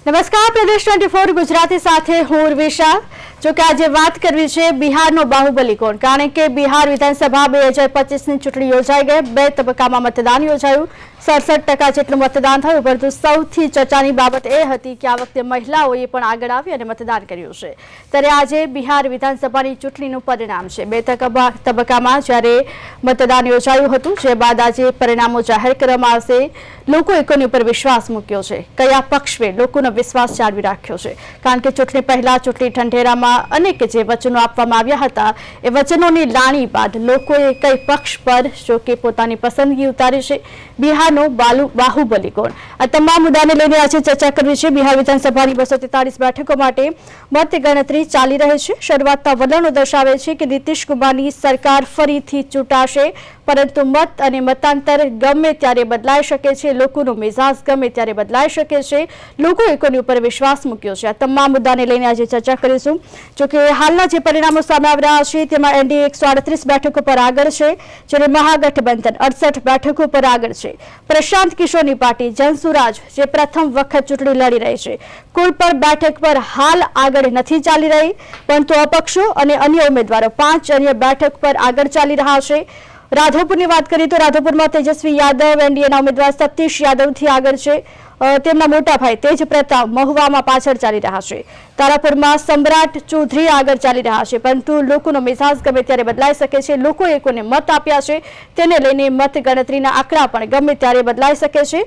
નમસ્કાર, પ્રદેશ 24 ગુજરાતી સાથે હું ઉર્વિશા। જો કે આજે વાત કરવી છે બિહારનો બાહુબલી કોણ, કારણ કે બિહાર વિધાનસભા 2025ની ચૂંટણી યોજાઈ ગઈ। 2 તબક્કામાં મતદાન યોજાયું। 67% જેટલું મતદાન થયું, પરંતુ સૌથી ચર્ચાની બાબત એ હતી કે આ વખતે મહિલાઓએ પણ આગળ આવી અને મતદાન કર્યું છે। ત્યારે આજે બિહાર વિધાનસભાની ચૂંટણીનું પરિણામ છે। 2 તબક્કામાં જ્યારે મતદાન યોજાયું હતું, જે બાદ આજે પરિણામો જાહેર કરવામાં આવશે। લોકોએ કોની ઉપર વિશ્વાસ મૂક્યો છે, કયા પક્ષે લોકોનો વિશ્વાસ જાળવી રાખ્યો છે, કારણ કે ચૂંટણી પહેલા ચૂંટણી ઢંઢેરામાં અનેક જે વચનો આપવામાં આવ્યા હતા, એ વચનોની લાણી બાદ લોકોએ કઈ પક્ષ પર જો કે પોતાની પસંદગી ઉતારી છે। બિહારનો બાહુબલી કોણ, આ તમામ મુદ્દાને લઈને આજે ચર્ચા કરવી છે। બિહાર વિધાનસભાની 243 બેઠકો માટે મતગણતરી ચાલી રહી છે। શરૂઆતના વલણો દર્શાવે છે કે નીતિશ કુમારની સરકાર ફરીથી ચૂંટાશે, પરંતુ મત અને મતાંતર ગમે ત્યારે બદલાઈ શકે છે। લોકોનો મિજાજ ગમે ત્યારે બદલાઈ શકે છે। લોકોએ કોની ઉપર વિશ્વાસ મૂક્યો છે, આ તમામ મુદ્દાને લઈને આજે ચર્ચા કરીશું। જોકે હાલના જે પરિણામો સામે આવી રહ્યા છે, તેમાં એનડીએ 138 બેઠકો પર આગળ છે, જ્યારે મહાગઠબંધન 68 બેઠકો પર આગળ છે। પ્રશાંત કિશોરની પાર્ટી જનસુરાજ જે પ્રથમ વખત ચૂંટણી લડી રહી છે, કુલ પર બેઠક પર હાલ આગળ નથી ચાલી રહી, પરંતુ અપક્ષો અને અન્ય ઉમેદવારો 5 અન્ય બેઠક પર આગળ ચાલી રહ્યા છે। રાધોપુરની વાત કરીએ તો રાધોપુરમાં તેજસ્વી યાદવ એનડીએના ઉમેદવાર સતીશ યાદવથી આગળ છે। તેમના મોટા ભાઈ તેજ પ્રતાપ મહુવામાં પાછળ ચાલી રહ્યા છે। તારાપુરમાં સમ્રાટ ચૌધરી આગળ ચાલી રહ્યા છે, પરંતુ લોકોનો મિજાજ ગમે ત્યારે બદલાઈ શકે છે। લોકોએ કોને મત આપ્યા છે તેને લઈને મતગણતરીના આંકડા પણ ગમે ત્યારે બદલાઈ શકે છે।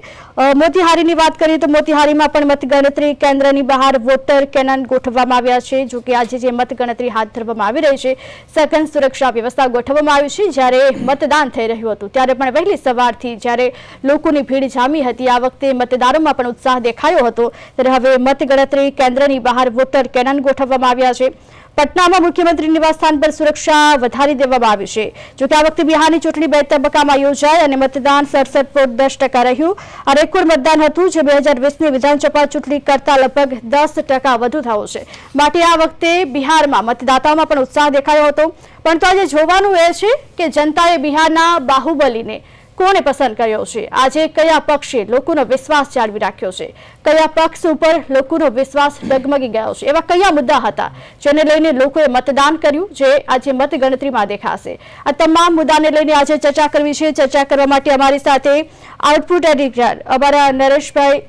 મોતીહારીની વાત કરીએ તો મોતીહારીમાં પણ મતગણતરી કેન્દ્રની બહાર વોટર કેનન ગોઠવવામાં આવ્યા છે। જો કે આજે જે મતગણતરી હાથ ધરવામાં આવી રહી છે, સઘન સુરક્ષા વ્યવસ્થા ગોઠવવામાં આવી છે। જ્યારે મતદાન થઈ રહ્યું હતું ત્યારે પણ વહેલી સવારથી જ્યારે લોકોની ભીડ જામી હતી, આ વખતે મતદારો પણ ઉત્સાહ દેખાયો હતો, ત્યારે હવે મતગણતરી કેન્દ્રની બહાર વોટર કેનન ગોઠવવામાં આવ્યા છે। પટનામાં મુખ્યમંત્રી નિવાસસ્થાન પર સુરક્ષા વધારી દેવામાં આવી છે। જો કે આ વખતે બિહારની ચૂંટણી 2 તબક્કામાં યોજાઈ અને મતદાન 67.10% રહ્યું। આ રેકોર્ડ મતદાન હતું, જે 2020ની વિધાનસભા ચૂંટણી કરતા લગભગ 10% વધુ થયું છે। માટે આ વખતે બિહારમાં મતદાતાઓમાં પણ ઉત્સાહ દેખાયો હતો, પરંતુ આજે જોવાનું એ છે કે જનતાએ બિહારના બાહુબલીને કોને પસંદ કર્યો છે, આજે કયા પક્ષે લોકોનો વિશ્વાસ જાળવી રાખ્યો છે, કયા પક્ષ ઉપર લોકોનો વિશ્વાસ ડગમગી ગયો છે, એવા કયા મુદ્દા હતા જેને લઈને લોકોએ મતદાન કર્યું, જે આજે મતગણતરીમાં દેખાશે। આ તમામ મુદ્દાને લઈને આજે ચર્ચા કરવી છે। ચર્ચા કરવા માટે અમારી સાથે આઉટપુટ એડિટર અમારા નરેશભાઈ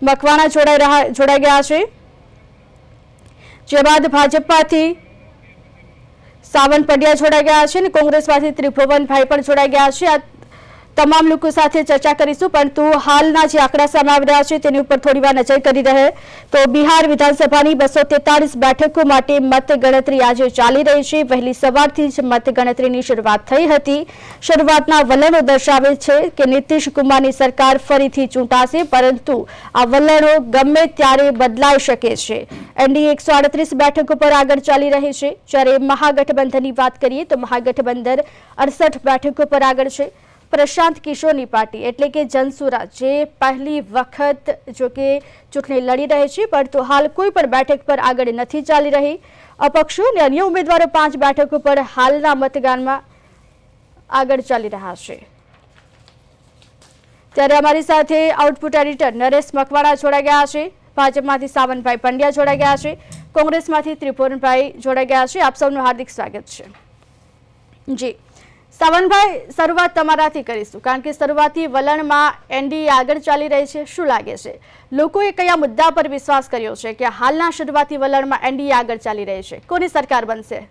મકવાણા જોડાઈ ગયા છે, જે બાદ ભાજપમાંથી સાવન પડિયા જોડાઈ ગયા છે અને કોંગ્રેસમાંથી ત્રિભુવનભાઈ પણ જોડાઈ ગયા છે। આ તમામ લોકો સાથે ચર્ચા કરીશું, પરંતુ હાલના જે આંકડા સામે આવી રહ્યા છે તેની ઉપર થોડી વાર નજર કરી રહે તો બિહાર વિધાનસભાની 243 બેઠકો માટે મતગણતરી આજે ચાલી રહી છે। વહેલી સવારથી જ મતગણતરીની શરૂઆત થઈ હતી। શરૂઆતના વલણો દર્શાવે છે કે નીતિશ કુમારની સરકાર ફરીથી ચૂંટાશે, પરંતુ આ વલણો ગમે ત્યારે બદલાઈ શકે છે। એનડીએ 138 બેઠકો પર આગળ ચાલી રહી છે, જ્યારે મહાગઠબંધનની વાત કરીએ તો મહાગઠબંધન 68 બેઠકો પર આગળ છે। પ્રશાંત કિશોરની પાર્ટી એટલે કે જનસુરાજ જે પહેલી વખત જો કે ચૂંટણી લડી રહી છે, પરંતુ હાલ કોઈ પણ બેઠક પર આગળ નથી ચાલી રહી। અપક્ષો અને અન્ય ઉમેદવારો 5 બેઠકો પર હાલના મતદાનમાં આગળ ચાલી રહ્યા છે। ત્યારે અમારી સાથે આઉટપુટ એડિટર નરેશ મકવાણા જોડાઈ ગયા છે, ભાજપમાંથી સાવનભાઈ પંડ્યા જોડાઈ ગયા છે, કોંગ્રેસમાંથી ત્રિભુવનભાઈ જોડાઈ ગયા છે। આપ સૌનું હાર્દિક સ્વાગત છે। જી સાવનભાઈ, શરૂઆત તમારાથી કરીશું, કારણ કે શરૂઆતી વલણમાં એનડીએ આગળ ચાલી રહી છે। શું લાગે છે, લોકોએ કયા મુદ્દા પર વિશ્વાસ કર્યો છે કે હાલના શરૂઆતી વલણમાં એનડીએ આગળ ચાલી રહી છે, કોની સરકાર બનશે?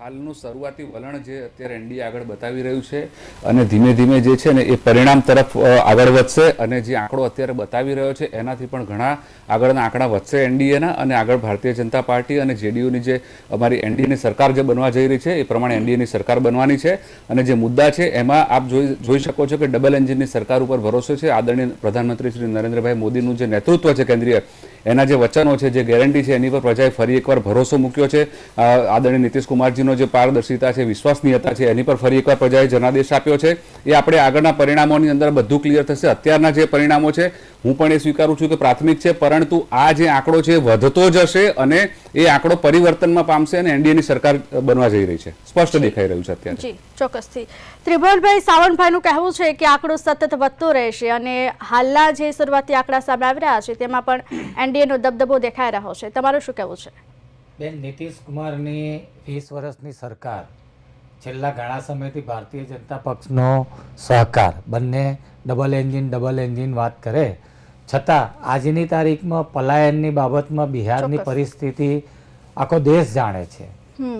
હાલનું શરૂઆતી વલણ જે અત્યારે એનડીએ આગળ બતાવી રહ્યું છે અને ધીમે ધીમે જે છે ને એ પરિણામ તરફ આગળ વધશે, અને જે આંકડો અત્યારે બતાવી રહ્યો છે એનાથી પણ ઘણા આગળના આંકડા વધશે એનડીએના, અને આગળ ભારતીય જનતા પાર્ટી અને જેડીયુની જે અમારી એનડીએની સરકાર જે બનવા જઈ રહી છે એ પ્રમાણે એનડીએની સરકાર બનવાની છે। અને જે મુદ્દા છે એમાં આપ જોઈ શકો છો કે ડબલ એન્જિનની સરકાર ઉપર ભરોસો છે। આદરણીય પ્રધાનમંત્રી શ્રી નરેન્દ્રભાઈ મોદીનું જે નેતૃત્વ છે કેન્દ્રીય, એના જે વચનો છે, જે ગેરંટી છે, એની પર પ્રજાએ ફરી એકવાર ભરોસો મૂક્યો છે। આદરણીય નીતિશ કુમારજીનો જે પારદર્શિતા છે, વિશ્વસનીયતા છે, એની પર ફરી એકવાર પ્રજાએ જનાદેશ આપ્યો છે। એ આપણે આગળના પરિણામોની અંદર બધું ક્લિયર થશે। અત્યારના જે પરિણામો છે, હું પણ એ સ્વીકારું છું કે પ્રાથમિક છે, પરંતુ આ જે આંકડો છે વધતો જશે અને એ આંકડો પરિવર્તનમાં પામશે અને એનડીએની સરકાર બનવા જઈ રહી છે, સ્પષ્ટ દેખાઈ રહ્યું છે અત્યારે. જી ચોક્કસથી. ત્રિભુવનભાઈ, સાવંતભાઈનું કહેવું છે કે આંકડો સતત વધતો રહેશે અને હાલના જે શરૂઆતી આંકડા સામે આવી રહ્યા છે તેમાં પણ એનડીએનો દબદબો દેખાઈ રહ્યો છે. તમારું શું કહેવું છે? બેન, નીતિશ કુમારની 20 વર્ષની સરકાર, છેલ્લા ઘણા સમયથી ભારતીય જનતા પક્ષનો સહકાર, બંને ડબલ એન્જિન વાત કરે છતાં આજની તારીખમાં પલાયનની બાબતમાં બિહારની પરિસ્થિતિ આખો દેશ જાણે છે,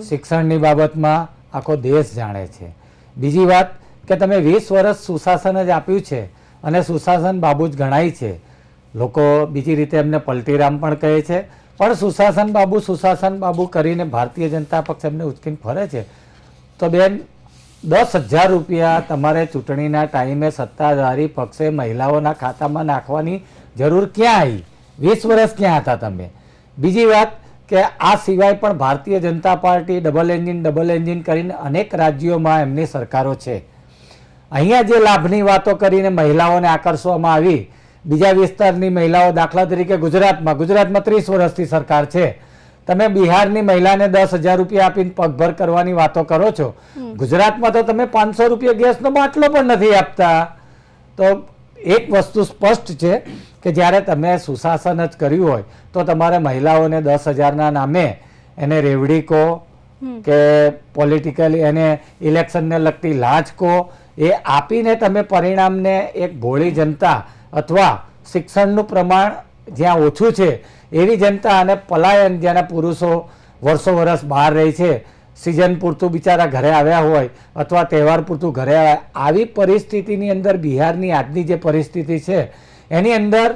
શિક્ષણની બાબતમાં આખો દેશ જાણે છે. બીજી વાત કે તમે 20 વર્ષ સુશાસન જ આપ્યું છે અને સુશાસન બાબુ જ ગણાય છે. લોકો બીજી રીતે એમને પલટીરામ પણ કહે છે, પણ સુશાસન બાબુ કરીને ભારતીય જનતા પક્ષ એમને ઉચકીને ફરે છે. તો બેન, 10,000 રૂપિયા તમારે ચૂંટણીના ટાઈમે સત્તાધારી પક્ષે મહિલાઓના ખાતામાં નાખવાની જરૂર ક્યાં આવી? 20 વર્ષ ક્યાં હતા તમે? બીજી વાત કે આ સિવાય પણ Bharatiya Janata party double engine કરીને અનેક રાજ્યોમાં એમની સરકારો છે. અહીંયા જે લાભની વાતો કરીને મહિલાઓને આકર્ષવામાં આવી, બીજા વિસ્તારની મહિલાઓ, દાખલા તરીકે ગુજરાતમાં 30 વર્ષથી સરકાર છે, તમે બિહારની મહિલાને 10,000 રૂપિયા આપીને પગભર કરવાની વાતો કરો છો. ગુજરાતમાં તો તમે 500 રૂપિયા ગેસનો બાટલો પણ નથી આપતા. તો એક વસ્તુ સ્પષ્ટ છે કે જ્યારે તમે સુશાસન જ કર્યું હોય તો તમારે મહિલાઓને 10,000ના નામે એને રેવડી કહો કે પોલિટિકલી એને ઇલેક્શનને લગતી લાંચ કહો, એ આપીને તમે પરિણામને એક ભોળી જનતા અથવા શિક્ષણનું પ્રમાણ જ્યાં ઓછું છે એવી જનતા અને પલાયન જેના પુરુષો વર્ષો બહાર રહી છે, સિઝન પૂરતું બિચારા ઘરે આવ્યા હોય અથવા તહેવાર પૂરતું ઘરે આવ્યા, આવી પરિસ્થિતિની અંદર બિહારની આજની જે પરિસ્થિતિ છે એની અંદર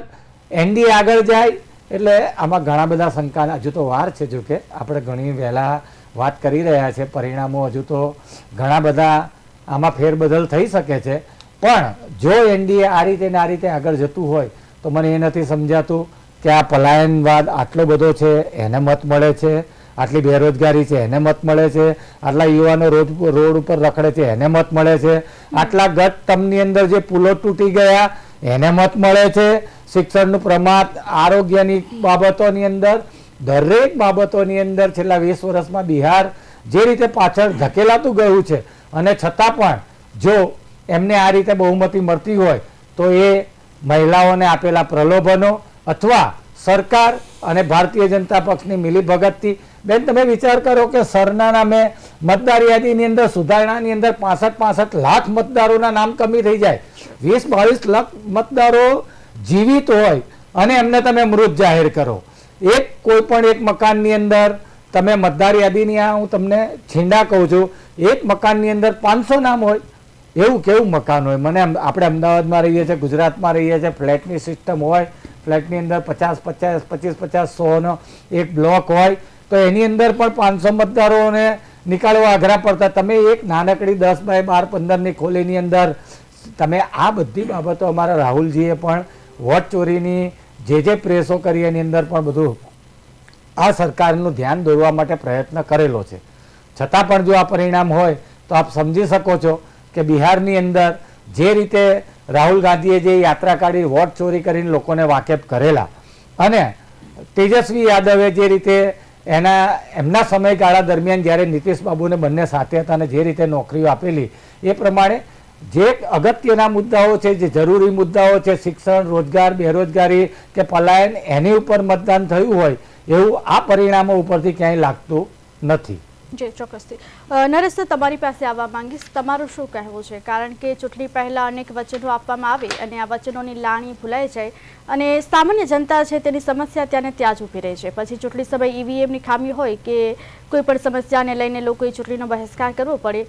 એનડીએ આગળ જાય એટલે આમાં ઘણા બધા શંકા, હજુ તો વાર છે. જો કે આપણે ઘણી વહેલા વાત કરી રહ્યા છે, પરિણામો હજુ તો ઘણા બધા આમાં ફેરબદલ થઈ શકે છે. પણ જો એનડીએ આ રીતે આગળ જતું હોય તો મને એ નથી સમજાતું કે આ પલાયનવાદ આટલો બધો છે એને મત મળે છે, આટલી બેરોજગારી છે એને મત મળે છે, આટલા યુવાનો રોડ ઉપર રખડે છે એને મત મળે છે, આટલા ગત ટર્મની અંદર જે પુલો તૂટી ગયા એને મત મળે છે, શિક્ષણનું પ્રમાણ, આરોગ્યની બાબતોની અંદર, દરેક બાબતોની અંદર છેલ્લા 20 વર્ષમાં બિહાર જે રીતે પાછળ ધકેલાતું ગયું છે અને છતાં પણ જો એમને આ રીતે બહુમતી મળતી હોય તો એ મહિલાઓને આપેલા પ્રલોભનો અથવા સરકાર અને ભારતીય જનતા પક્ષની મિલીભગતથી. બેન, તમે વિચાર કરો કે સરના નામે મતદાર યાદીની અંદર સુધારણાની અંદર 65 લાખ મતદારોના નામ કમી થઈ જાય, 20-22 લાખ મતદારો જીવિત હોય અને એમને તમે મૃત જાહેર કરો. કોઈ પણ એક મકાનની અંદર તમે મતદાર યાદીની, હું તમને છીંડા કહું છું, એક મકાનની અંદર 500 નામ હોય, એવું કેવું મકાન હોય? મને આપણે અમદાવાદમાં રહીએ છીએ, ગુજરાતમાં રહીએ છીએ, ફ્લેટની સિસ્ટમ હોય, ફ્લેટની અંદર 50-50 100નો એક બ્લોક હોય તો એની અંદર પણ 500 મતદારોને નીકાળવા અઘરા પડતા. તમે એક નાનકડી 10x12-15ની ખોલીની અંદર તમે આ બધી બાબતો, અમારા રાહુલજીએ પણ વોટ ચોરીની જે પ્રેસો કરી એની અંદર પણ બધું આ સરકારનું ધ્યાન દોરવા માટે પ્રયત્ન કરેલો છે. છતાં પણ જો આ પરિણામ હોય તો આપ સમજી શકો છો કે બિહારની અંદર જે રીતે રાહુલ ગાંધીએ જે યાત્રા કાઢી વોટ ચોરી કરીને લોકોને વાકેફ કરેલા અને તેજસ્વી યાદવે જે રીતે એમના સમયગાળા દરમિયાન જ્યારે નીતિશ બાબુને બંને સાથે હતા અને જે રીતે નોકરીઓ આપેલી, એ પ્રમાણે જે અગત્યના મુદ્દાઓ છે, જે જરૂરી મુદ્દાઓ છે, શિક્ષણ, રોજગાર, બેરોજગારી કે પલાયન, એની ઉપર મતદાન થયું હોય એવું આ પરિણામો ઉપરથી ક્યાંય લાગતું નથી. જી ચોક્કસથી. નરેશ, તમારી પાસે આવવા માંગીશ, તમારું શું કહેવું છે? કારણ કે ચૂંટણી પહેલા અનેક વચનો આપવામાં આવે અને આ વચનોની લાણી ભૂલાઈ જાય અને સામાન્ય જનતા છે તેની સમસ્યા ત્યાંને ત્યાં જ ઊભી રહે છે. પછી ચૂંટણી સમય ઈવીએમની ખામી હોય કે કોઈ પણ સમસ્યાને લઈને લોકોએ ચૂંટણીનો બહિષ્કાર કરવો પડે.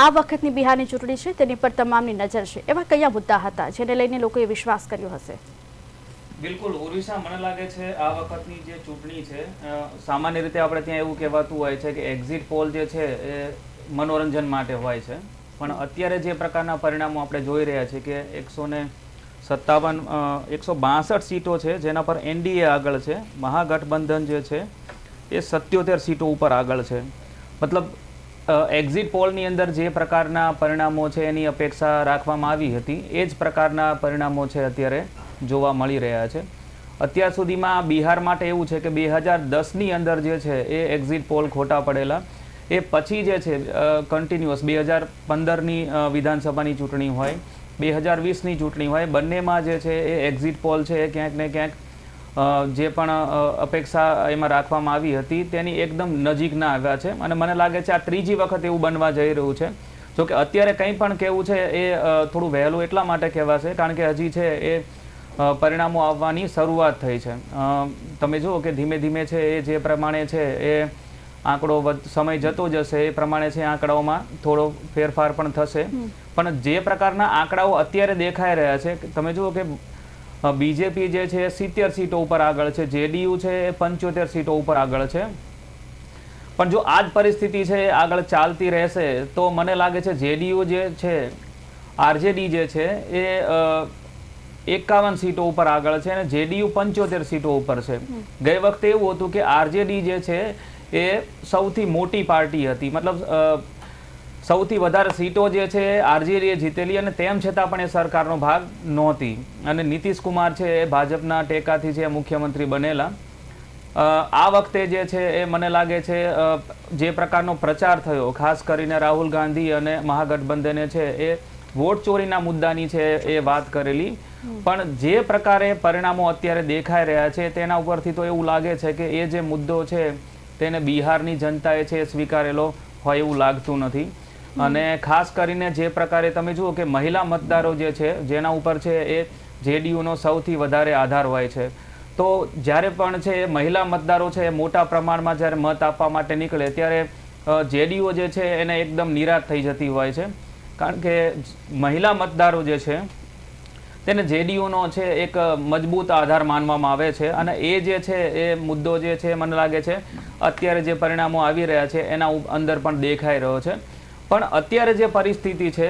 આ વખતની બિહારની ચૂંટણી છે તેની પર તમામની નજર છે. એવા કયા મુદ્દા હતા જેને લઈને લોકોએ વિશ્વાસ કર્યો હશે? બિલકુલ ઉર્વિશા, મને લાગે છે આ વખતની જે ચૂંટણી છે, સામાન્ય રીતે આપણે ત્યાં એવું કહેવાતું હોય છે કે એક્ઝિટ પોલ જે છે એ મનોરંજન માટે હોય છે, પણ અત્યારે જે પ્રકારના પરિણામો આપણે જોઈ રહ્યા છીએ કે 162 સીટો છે જેના પર એનડીએ આગળ છે, મહાગઠબંધન જે છે એ 77 સીટો ઉપર આગળ છે. મતલબ એક્ઝિટ પોલની અંદર જે પ્રકારના પરિણામો છે એની અપેક્ષા રાખવામાં આવી હતી એ જ પ્રકારના પરિણામો છે અત્યારે જોવા મળી રહ્યા છે. અત્યાર સુધીમાં બિહાર માટે એવું છે કે 2010ની અંદર જે છે એ એક્ઝિટ પોલ ખોટા પડેલા. એ પછી જે છે કન્ટિન્યુઅસ 2015ની વિધાનસભાની ચૂંટણી હોય, 2020ની ચૂંટણી હોય, બંનેમાં જે છે એ એક્ઝિટ પોલ છે એ ક્યાંક ને ક્યાંક જે પણ અપેક્ષા એમાં રાખવામાં આવી હતી તેની એકદમ નજીકના આવ્યા છે. અને મને લાગે છે આ ત્રીજી વખત એવું બનવા જઈ રહ્યું છે. જો કે અત્યારે કંઈ પણ કહેવું છે એ થોડું વહેલું એટલા માટે કહેવાશે કારણ કે હજી છે એ પરિણામો આવવાની શરૂઆત થઈ છે. તમે જુઓ કે ધીમે ધીમે છે એ જે પ્રમાણે છે એ આંકડો સમય જતો જશે એ પ્રમાણે છે આંકડાઓમાં થોડો ફેરફાર પણ થશે. પણ જે પ્રકારના આંકડાઓ અત્યારે દેખાઈ રહ્યા છે, તમે જુઓ કે બીજેપી જે છે 70 સીટો ઉપર આગળ છે, જેડીયુ છે એ 75 સીટો ઉપર આગળ છે. પણ જો આ જ પરિસ્થિતિ છે આગળ ચાલતી રહેશે તો મને લાગે છે જેડીયુ જે છે, આરજેડી જે છે એ 51 સીટો ઉપર આગળ છે અને જેડીયુ 75 સીટો ઉપર છે. ગઈ વખતે એવું હતું કે આરજેડી જે છે એ સૌથી મોટી પાર્ટી હતી, મતલબ સૌથી વધારે સીટો જે છે આરજેડીએ જીતેલી અને તેમ છતાં પણ એ સરકારનો ભાગ નહોતી. અને નીતિશ કુમાર છે એ ભાજપના ટેકાથી છે મુખ્યમંત્રી બનેલા. આ વખતે જે છે એ મને લાગે છે જે પ્રકારનો પ્રચાર થયો, ખાસ કરીને રાહુલ ગાંધી અને મહાગઠબંધને છે એ વોટ ચોરીના મુદ્દાની છે એ વાત કરેલી. પણ જે પ્રકારે પરિણામો અત્યારે દેખાઈ રહ્યા છે તેના ઉપરથી તો એવું લાગે છે કે એ જે મુદ્દો છે તેને બિહારની જનતાએ છે સ્વીકારેલો હોય એવું લાગતું નથી. અને ખાસ કરીને જે પ્રકારે તમે જુઓ કે મહિલા મતદારો જે છે જેના ઉપર છે એ જેડીયુનો સૌથી વધારે આધાર હોય છે. તો જ્યારે પણ છે મહિલા મતદારો છે મોટા પ્રમાણમાં જ્યારે મત આપવા માટે નીકળે ત્યારે જેડીયુ જે છે એને એકદમ નિરાશ થઈ જતી હોય છે. કારણ કે મહિલા મતદારો જે છે તેને જેડીયુનો છે એક મજબૂત આધાર માનવામાં આવે છે. અને એ જે છે એ મુદ્દો જે છે મને લાગે છે અત્યારે જે પરિણામો આવી રહ્યા છે એના અંદર પણ દેખાઈ રહ્યો છે. પણ અત્યારે જે પરિસ્થિતિ છે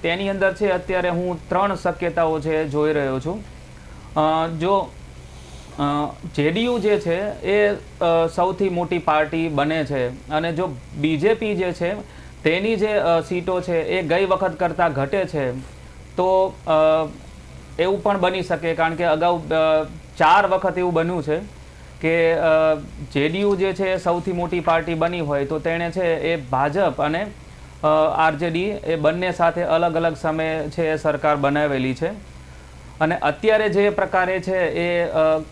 તેની અંદર છે અત્યારે હું 3 શક્યતાઓ છે જોઈ રહ્યો છું. જો જેડીયુ જે છે એ સૌથી મોટી પાર્ટી બને છે અને જો બીજેપી જે છે તેની જે સીટો છે એ ગઈ વખત કરતાં ઘટે છે તો એવું પણ બની શકે. કારણ કે અગાઉ 4 વખત એવું બન્યું છે કે જેડીયુ જે છે સૌથી મોટી પાર્ટી બની હોય તો તેણે છે એ ભાજપ અને આરજેડી એ બંને સાથે અલગ અલગ સમયે છે એ સરકાર બનાવેલી છે. અને અત્યારે જે પ્રકારે છે એ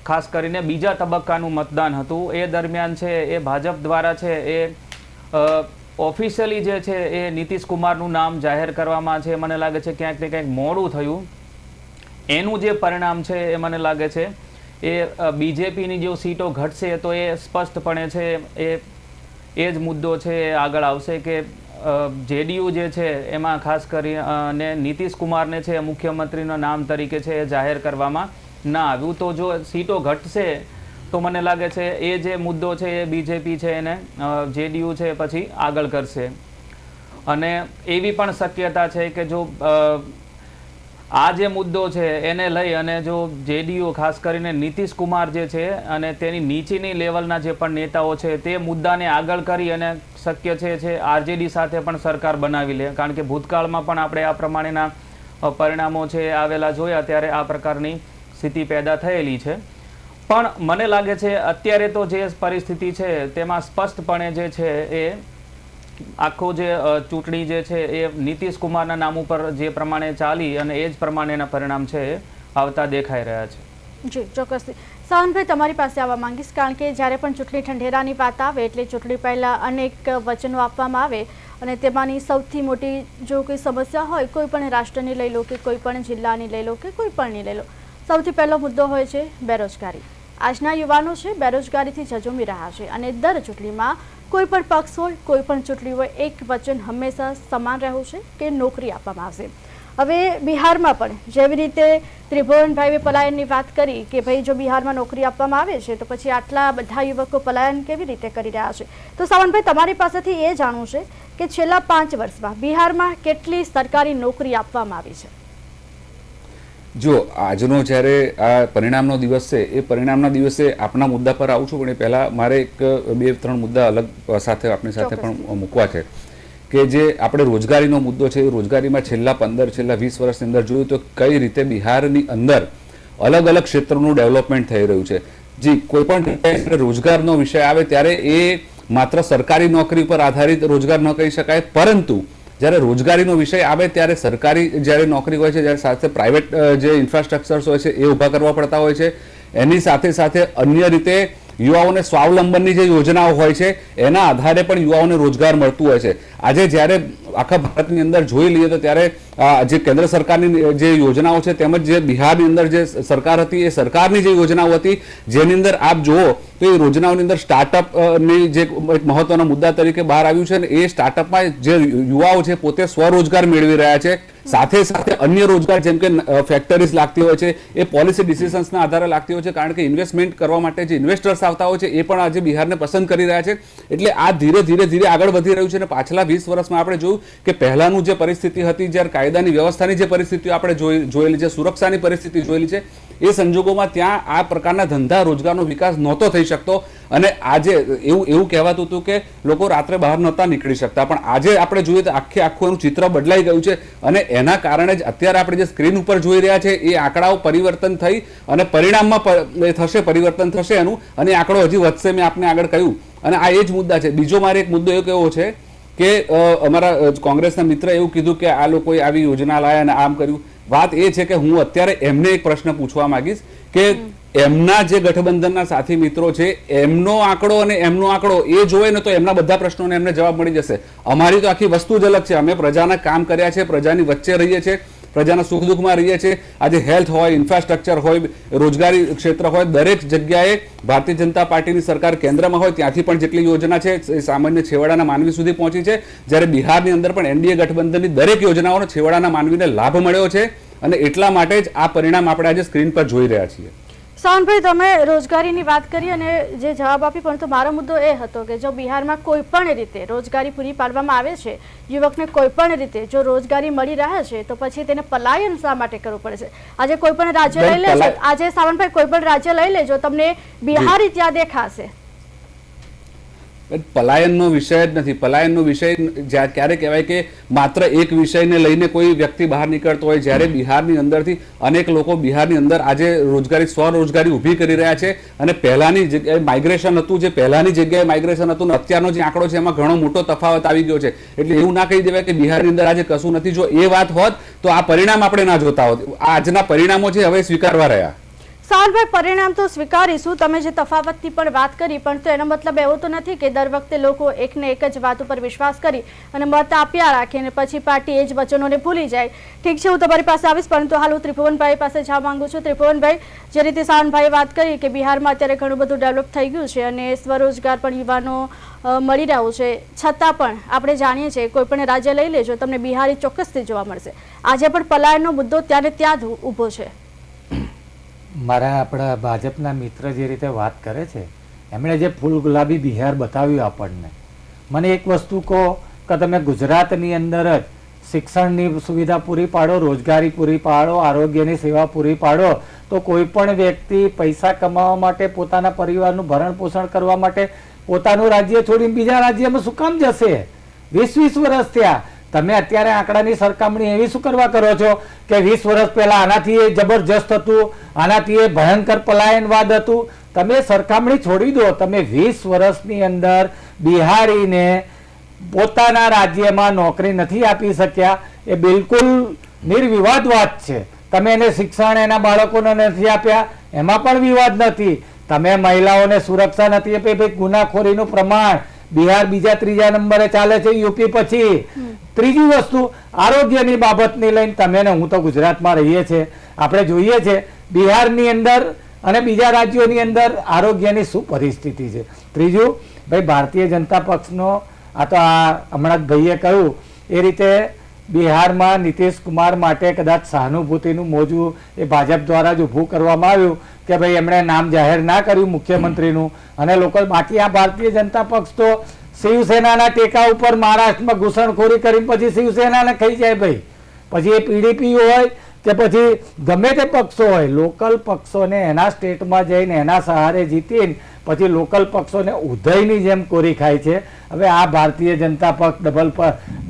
ખાસ કરીને બીજા તબક્કાનું મતદાન હતું એ દરમિયાન છે એ ભાજપ દ્વારા છે એ ઓફિશિયલી જે છે એ નીતિશ કુમારનું નામ જાહેર કરવામાં છે મને લાગે છે ક્યાંક ને ક્યાંક મોડું થયું. એનું જે પરિણામ છે એ મને લાગે છે એ બીજેપીની જો સીટો ઘટશે તો એ સ્પષ્ટપણે છે એ જ મુદ્દો છે એ આગળ આવશે કે જેડીયુ જે છે એમાં ખાસ કરીને નીતિશ કુમારને છે મુખ્યમંત્રીના નામ તરીકે છે એ જાહેર કરવામાં ના આવ્યું. તો જો સીટો ઘટશે તો મને લાગે છે એ જે મુદ્દો છે એ બીજેપી છે એને જેડીયુ છે પછી આગળ કરશે. અને એવી પણ શક્યતા છે કે જો આ જે મુદ્દો છે એને લઈ અને જો જેડીયુ ખાસ કરીને નીતિશ કુમાર જે છે અને તેની નીચેની લેવલના જે પણ નેતાઓ છે તે મુદ્દાને આગળ કરી અને શક્ય છે આરજેડી સાથે પણ સરકાર બનાવી લે. કારણ કે ભૂતકાળમાં પણ આપણે આ પ્રમાણેના પરિણામો છે આવેલા જોયા ત્યારે આ પ્રકારની સ્થિતિ પેદા થયેલી છે. પણ મને લાગે છે અત્યારે તો જે પરિસ્થિતિ છે તેમાં સ્પષ્ટપણે જે છે એ આખો જે ચૂંટણી જે છે એ નીતિશ કુમારના નામ ઉપર જે પ્રમાણે ચાલી અને એ જ પ્રમાણેના પરિણામ છે એ આવતા દેખાઈ રહ્યા છે. જી ચોક્કસથી. સાવનભાઈ તમારી પાસે આવવા માંગીશ કારણ કે જ્યારે પણ ચૂંટણી ઢંઢેરાની વાત આવે એટલે ચૂંટણી પહેલાં અનેક વચનો આપવામાં આવે અને તેમાંની સૌથી મોટી જો કોઈ સમસ્યા હોય કોઈ પણ રાષ્ટ્રની લઈ લો કે કોઈ પણ જિલ્લાની લઈ લો કે કોઈ પણની લઈ લો, સૌથી પહેલો મુદ્દો હોય છે બેરોજગારી. આજના યુવાનો છે બેરોજગારીથી ઝઝૂમી રહ્યા છે અને દર ચૂંટણીમાં કોઈ પણ પક્ષ હોય કોઈ પણ ચૂંટણી હોય એક વચન હંમેશા સમાન રહ્યું છે કે નોકરી આપવામાં આવશે. હવે બિહારમાં પણ જેવી રીતે ત્રિભુવનભાઈએ પલાયનની વાત કરી કે ભાઈ જો બિહારમાં નોકરી આપવામાં આવે છે તો પછી આટલા બધા યુવકો પલાયન કેવી રીતે કરી રહ્યા છે. તો સાવનભાઈ તમારી પાસેથી એ જાણવું છે કે છેલ્લા 5 વર્ષમાં બિહારમાં કેટલી સરકારી નોકરી આપવામાં આવી છે? જો આજનો જ્યારે આ પરિણામનો દિવસ છે એ પરિણામના દિવસે આપણા મુદ્દા પર આવું છું પણ એ પહેલાં મારે એક 2-3 મુદ્દા અલગ સાથે આપણી સાથે પણ મૂકવા છે કે જે આપણે રોજગારીનો મુદ્દો છે. રોજગારીમાં છેલ્લા 20 વર્ષની અંદર જોયું તો કઈ રીતે બિહારની અંદર અલગ અલગ ક્ષેત્રોનું ડેવલપમેન્ટ થઈ રહ્યું છે. જી, કોઈ પણ જગ્યાએ રોજગારનો વિષય આવે ત્યારે એ માત્ર સરકારી નોકરી પર આધારિત રોજગાર ન કહી શકાય, પરંતુ જ્યારે રોજગારીનો વિષય આવે ત્યારે સરકારી જ્યારે નોકરી હોય છે, જ્યારે સાથે પ્રાઇવેટ જે ઇન્ફ્રાસ્ટ્રક્ચર્સ હોય છે એ ઊભા કરવા પડતા હોય છે. એની સાથે સાથે અન્ય રીતે યુવાઓને સ્વાવલંબનની જે યોજનાઓ હોય છે એના આધારે પણ યુવાઓને રોજગાર મળતું હોય છે. આજે જ્યારે આખા ભારતની અંદર જોઈ લઈએ તો ત્યારે જે કેન્દ્ર સરકારની જે યોજનાઓ છે તેમજ જે બિહારની અંદર જે સરકાર હતી એ સરકારની જે યોજનાઓ હતી જેની અંદર આપ જુઓ તો એ યોજનાઓની અંદર સ્ટાર્ટઅપની જે એક મહત્વના મુદ્દા તરીકે બહાર આવ્યું છે ને એ સ્ટાર્ટઅપમાં જે યુવાઓ છે પોતે સ્વરોજગાર મેળવી રહ્યા છે. સાથે સાથે અન્ય રોજગાર જેમ કે ફેક્ટરીઝ લાગતી હોય છે એ પોલિસી ડિસિઝન્સના આધારે લાગતી હોય છે, કારણ કે ઇન્વેસ્ટમેન્ટ કરવા માટે જે ઇન્વેસ્ટર્સ આવતા હોય છે એ પણ આજે બિહારને પસંદ કરી રહ્યા છે. એટલે આ ધીરે ધીરે આગળ વધી રહ્યું છે. અને પાછલા 20 વર્ષમાં આપણે જોયું કે પહેલાનું જે પરિસ્થિતિ હતી, જ્યારે કાયદાની વ્યવસ્થાની જે પરિસ્થિતિઓ આપણે જોયેલી છે, સુરક્ષાની પરિસ્થિતિ જોયેલી છે, એ સંજોગોમાં ત્યાં આ પ્રકારના ધંધા રોજગારનો વિકાસ નહોતો થઈ શકતો. અને આજે એવું કહેવાતું હતું કે લોકો રાત્રે બહાર નહોતા નીકળી શકતા, પણ આજે આપણે જોઈએ તો આખું એનું ચિત્ર બદલાઈ ગયું છે. અને એના કારણે જ અત્યારે આપણે જે સ્ક્રીન ઉપર જોઈ રહ્યા છે એ આંકડાઓ પરિવર્તન થઈ અને પરિણામમાં પરિવર્તન થશે એનું, અને આંકડો હજી વધશે, મેં આપને આગળ કહ્યું. અને આ એ જ મુદ્દા છે. બીજો મારે એક મુદ્દો એવો કેવો છે કે અમારા કોંગ્રેસના મિત્રએ એવું કીધું કે આ લોકોએ આવી યોજના લાયા અને આમ કર્યું. વાત એ છે કે હું અત્યારે એમને એક પ્રશ્ન પૂછવા માંગીશ કે એમના જે ગઠબંધનના સાથી મિત્રો છે એમનો આંકડો અને એમનો આંકડો એ જોવે ને તો એમના બધા પ્રશ્નોને એમને જવાબ મળી જશે. અમારી તો આખી વસ્તુ જ અલગ છે. અમે પ્રજાના કામ કર્યા છે, પ્રજાની વચ્ચે રહીએ છીએ, પ્રજાના સુખ દુઃખમાં રહીએ છીએ. આજે હેલ્થ હોય, ઇન્ફ્રાસ્ટ્રક્ચર હોય, રોજગારી ક્ષેત્ર હોય, દરેક જગ્યાએ ભારતીય જનતા પાર્ટીની સરકાર કેન્દ્રમાં હોય ત્યાંથી પણ જેટલી યોજના છે એ સામાન્ય છેવાડાના માનવી સુધી પહોંચી છે. જ્યારે બિહારની અંદર પણ એનડીએ ગઠબંધનની દરેક યોજનાઓનો છેવાડાના માનવીને લાભ મળ્યો છે. અને એટલા માટે જ આ પરિણામ આપણે આજે સ્ક્રીન પર જોઈ રહ્યા છીએ. સાવનભાઈ, તમે રોજગારીની વાત કરી અને જે જવાબ આપી, પરંતુ મારો મુદ્દો એ હતો કે જો બિહારમાં કોઈ પણ રીતે રોજગારી પૂરી પાડવામાં આવે છે, યુવકને કોઈ પણ રીતે જો રોજગારી મળી રહે છે, તો પછી તેને પલાયન શા માટે કરવું પડે છે? આજે કોઈ પણ રાજ્ય લઈ લેજો, આજે સાવનભાઈ કોઈ પણ રાજ્ય લઈ લેજો, તમને બિહારી ત્યાં દેખાશે. પલાયનનો વિષય જ નથી. પલાયનનો વિષય ક્યારે કહેવાય કે માત્ર એક વિષયને લઈને કોઈ વ્યક્તિ બહાર નીકળતો હોય. જ્યારે બિહારની અંદરથી અનેક લોકો બિહારની અંદર આજે સ્વરોજગારી ઊભી કરી રહ્યા છે. અને પહેલાની જગ્યાએ માઇગ્રેશન હતું, જે પહેલાની જગ્યાએ માઇગ્રેશન હતું, અત્યારનો જે આંકડો છે એમાં ઘણો મોટો તફાવત આવી ગયો છે. એટલે એવું ના કહી દેવાય કે બિહારની અંદર આજે કશું નથી. જો એ વાત હોત તો આ પરિણામ આપણે ના જોતા હોત. આજના પરિણામો છે હવે સ્વીકારવા રહ્યા. સાવનભાઈ, પરિણામ તો સ્વીકારીશું. તમે જે તફાવતની પણ વાત કરી, પણ તો એનો મતલબ એવો તો નથી કે દર વખતે લોકો એકને એક જ વાત ઉપર વિશ્વાસ કરી અને મત આપ્યા રાખે અને પછી પાર્ટી એ જ વચનોને ભૂલી જાય. ઠીક છે, હું તમારી પાસે આવીશ, પરંતુ હાલ હું ત્રિભુવનભાઈ પાસે જવા માંગુ છું. ત્રિભુવનભાઈ, જે રીતે સાવનભાઈએ વાત કરી કે બિહારમાં અત્યારે ઘણું બધું ડેવલપ થઈ ગયું છે અને સ્વરોજગાર પણ યુવાનો મળી રહ્યું છે, છતાં પણ આપણે જાણીએ છીએ કોઈ પણ રાજ્ય લઈ લેજો તમને બિહારી ચોક્કસથી જોવા મળશે. આજે પણ પલાયનનો મુદ્દો ત્યારે ત્યાં જ ઊભો છે. મારા આપણા ભાજપના મિત્ર જે રીતે વાત કરે છે, એમણે જે ફૂલ ગુલાબી બિહાર બતાવ્યું આપણને, મને એક વસ્તુ કહો કે તમે ગુજરાતની અંદર જ શિક્ષણની સુવિધા પૂરી પાડો, રોજગારી પૂરી પાડો, આરોગ્યની સેવા પૂરી પાડો, તો કોઈ પણ વ્યક્તિ પૈસા કમાવા માટે, પોતાના પરિવારનું ભરણ પોષણ કરવા માટે પોતાનું રાજ્ય છોડીને બીજા રાજ્યમાં શું કામ જશે? 20-20 વર્ષ થયા. તમે અત્યારે આંકડાની સરખામણી એવી શું કરવા કરો છો કે 20 વર્ષ પહેલા આનાથી એ જબરજસ્ત હતું, આનાથી એ ભયંકર પલાયનવાદ હતું? તમે સરખામણી છોડી દો. તમે 20 વર્ષની અંદર બિહારીને પોતાના રાજ્યમાં નોકરી નથી આપી શક્યા, એ બિલકુલ નિર્વિવાદ વાત છે. તમે એને શિક્ષણ એના બાળકોને નથી આપ્યા, એમાં પણ વિવાદ નથી. તમે મહિલાઓને સુરક્ષા નથી આપી. ભાઈ, ગુનાખોરીનું પ્રમાણ બિહાર બીજા ત્રીજા નંબરે ચાલે છે યુપી પછી. ત્રીજી વસ્તુ, આરોગ્યની બાબતની લઈને તમે ને હું તો ગુજરાતમાં રહીએ છીએ, આપણે જોઈએ છે બિહારની અંદર અને બીજા રાજ્યોની અંદર આરોગ્યની શું પરિસ્થિતિ છે. ત્રીજું, ભાઈ ભારતીય જનતા પક્ષનો આ તો હમણાં જ ભાઈએ કહ્યું એ રીતે બિહારમાં નીતિશ કુમાર માટે કદાચ સહાનુભૂતિનું મોજું એ ભાજપ દ્વારા જ ઊભું કરવામાં આવ્યું કે ભાઈ એમણે નામ જાહેર ના કર્યું મુખ્યમંત્રીનું, અને લોકો બાકી આ ભારતીય જનતા પક્ષ તો શિવસેનાના ટેકા ઉપર મહારાષ્ટ્રમાં ઘૂસણખોરી કરીને પછી શિવસેનાને ખાઈ જાય. ભાઈ પછી એ પીડીપી હોય કે પછી ગમે તે પક્ષો હોય, લોકલ પક્ષોને એના સ્ટેટમાં જઈને એના સહારે જીતીને પછી લોકલ પક્ષોને ઉધઈની જેમ કોરી ખાય છે. હવે આ ભારતીય જનતા પક્ષ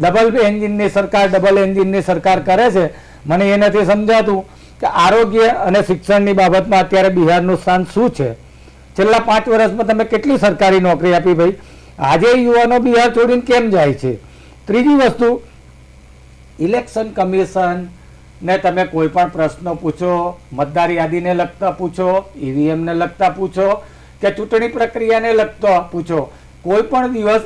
ડબલ એન્જિનની સરકાર કરે છે. મને એ નથી સમજાતું કે આરોગ્ય અને શિક્ષણની બાબતમાં અત્યારે બિહારનું સ્થાન શું છે. છેલ્લા 5 વર્ષમાં તમે કેટલી સરકારી નોકરી આપી ભાઈ? આજે યુવાનો બિહાર છોડીને કેમ જાય છે? ત્રીજી વસ્તુ, ઇલેક્શન કમિશન ને તમે કોઈ પણ પ્રશ્નો પૂછો, મતદાર યાદીને લગતા પૂછો, ઈવીએમને લગતા પૂછો કે ચૂંટણી પ્રક્રિયાને લગતો પૂછો, કોઈ પણ દિવસ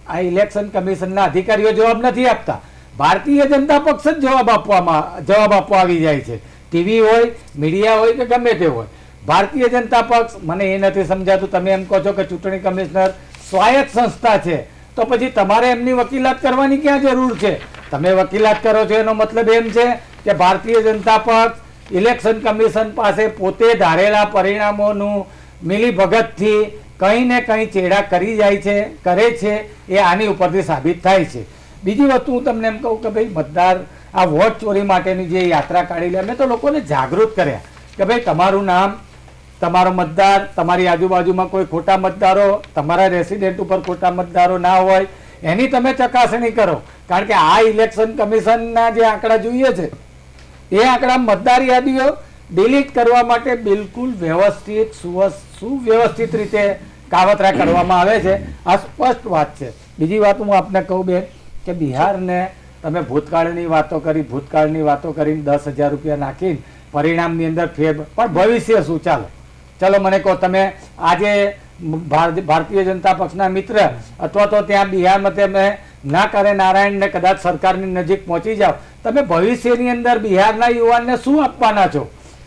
આ ઇલેક્શન કમિશનના અધિકારીઓ જવાબ નથી આપતા. ભારતીય જનતા પક્ષ જ જવાબ આપવા આવી જાય છે. ટીવી હોય, મીડિયા હોય કે ગમે તે હોય, ભારતીય જનતા પક્ષ. મને એ નથી સમજાતું, તમે એમ કહો છો કે ચૂંટણી કમિશનર સ્વાયત્ત સંસ્થા છે, તો પછી તમારે એમની વકીલાત કરવાની ક્યાં જરૂર છે? તમે વકીલાત કરો છો એનો મતલબ એમ છે કે ભારતીય જનતા પક્ષ ઇલેક્શન કમિશન પાસે પોતે ધારેલા પરિણામોનું મિલીભગતથી કંઈ ને કંઈ ચેડા કરી જાય છે, કરે છે. એ આની ઉપરથી સાબિત થાય છે. બીજી વસ્તુ હું તમને એમ કહું કે ભાઈ મતદાર આ વોટ ચોરી માટેની જે યાત્રા કાઢી લે, અમે તો લોકોને જાગૃત કર્યા કે ભાઈ તમારું નામ, તમારો મતદાર, તમારી આજુબાજુમાં કોઈ ખોટા મતદારો, તમારા રેસિડેન્ટ ઉપર ખોટા મતદારો ના હોય, એની તમે ચકાસણી કરો. કારણ કે આ ઇલેક્શન કમિશનના જે આંકડા જોઈએ છે એ આંકડા મતદાર યાદીઓ ડિલીટ કરવા માટે બિલકુલ વ્યવસ્થિત સુવ્યવસ્થિત રીતે કાવતરા કરવામાં આવે છે. આ સ્પષ્ટ વાત છે. બીજી વાત હું આપને કહું બેન કે બિહારને તમે ભૂતકાળની વાતો કરીને 10,000 રૂપિયા નાખીને પરિણામની અંદર પણ ભવિષ્ય શું? ચાલો મને કહો, તમે આજે ભારતીય જનતા પક્ષના મિત્ર અથવા તો ત્યાં બિહારમાં તમે ના કરે નારાયણને કદાચ સરકારની નજીક પહોંચી જાઓ, તમે ભવિષ્યની અંદર બિહારના યુવાનને શું આપવાના છો?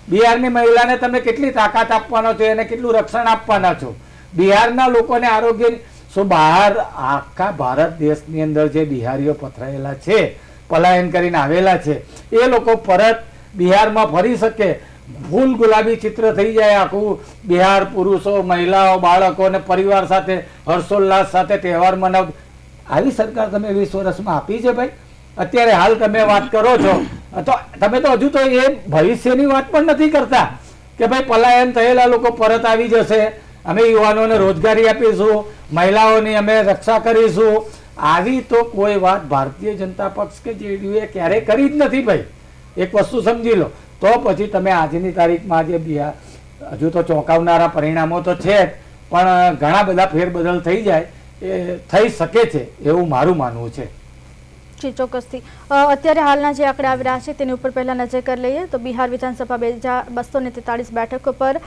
બિહારની મહિલાને તમે કેટલી તાકાત આપવાનો છો, એને કેટલું રક્ષણ આપવાના છો? બિહારના લોકોને આરોગ્ય શું? બહાર આખા ભારત દેશની અંદર જે બિહારીઓ પથરાયેલા છે, પલાયન કરીને આવેલા છે, એ લોકો પરત બિહારમાં ફરી શકે, ફૂલ ગુલાબી ચિત્ર થઈ જાય આખું બિહાર, પુરુષો, મહિલાઓ, બાળકો અને પરિવાર સાથે હર્ષોલ્લાસ સાથે તહેવાર મનાવ. આવી સરકાર તમે 20 વર્ષમાં આપી છે ભાઈ? અત્યારે હાલ તમે વાત કરો છો તો તમે તો હજુ તો એ ભવિષ્યની વાત પણ નથી કરતા કે ભાઈ પલાયન થયેલા લોકો પરત આવી જશે, અમે યુવાનોને રોજગારી આપીશું, મહિલાઓની અમે રક્ષા કરીશું. આવી તો કોઈ વાત ભારતીય જનતા પક્ષ કે જેડીયુએ ક્યારેય કરી જ નથી ભાઈ. એક વસ્તુ સમજી લો. તો પછી તમે આજની તારીખમાં જે બિહાર, હજુ તો ચોંકાવનારા પરિણામો તો છે જ, પણ ઘણા બધા ફેરબદલ થઈ જાય એ થઈ શકે છે એવું મારું માનવું છે. જી ચોક્કસથી. અત્યારે હાલના જે આંકડા આવી રહ્યા છે તેની ઉપર પહેલા નજર કરી લઈએ તો બિહાર વિધાનસભા 243 બેઠકો પર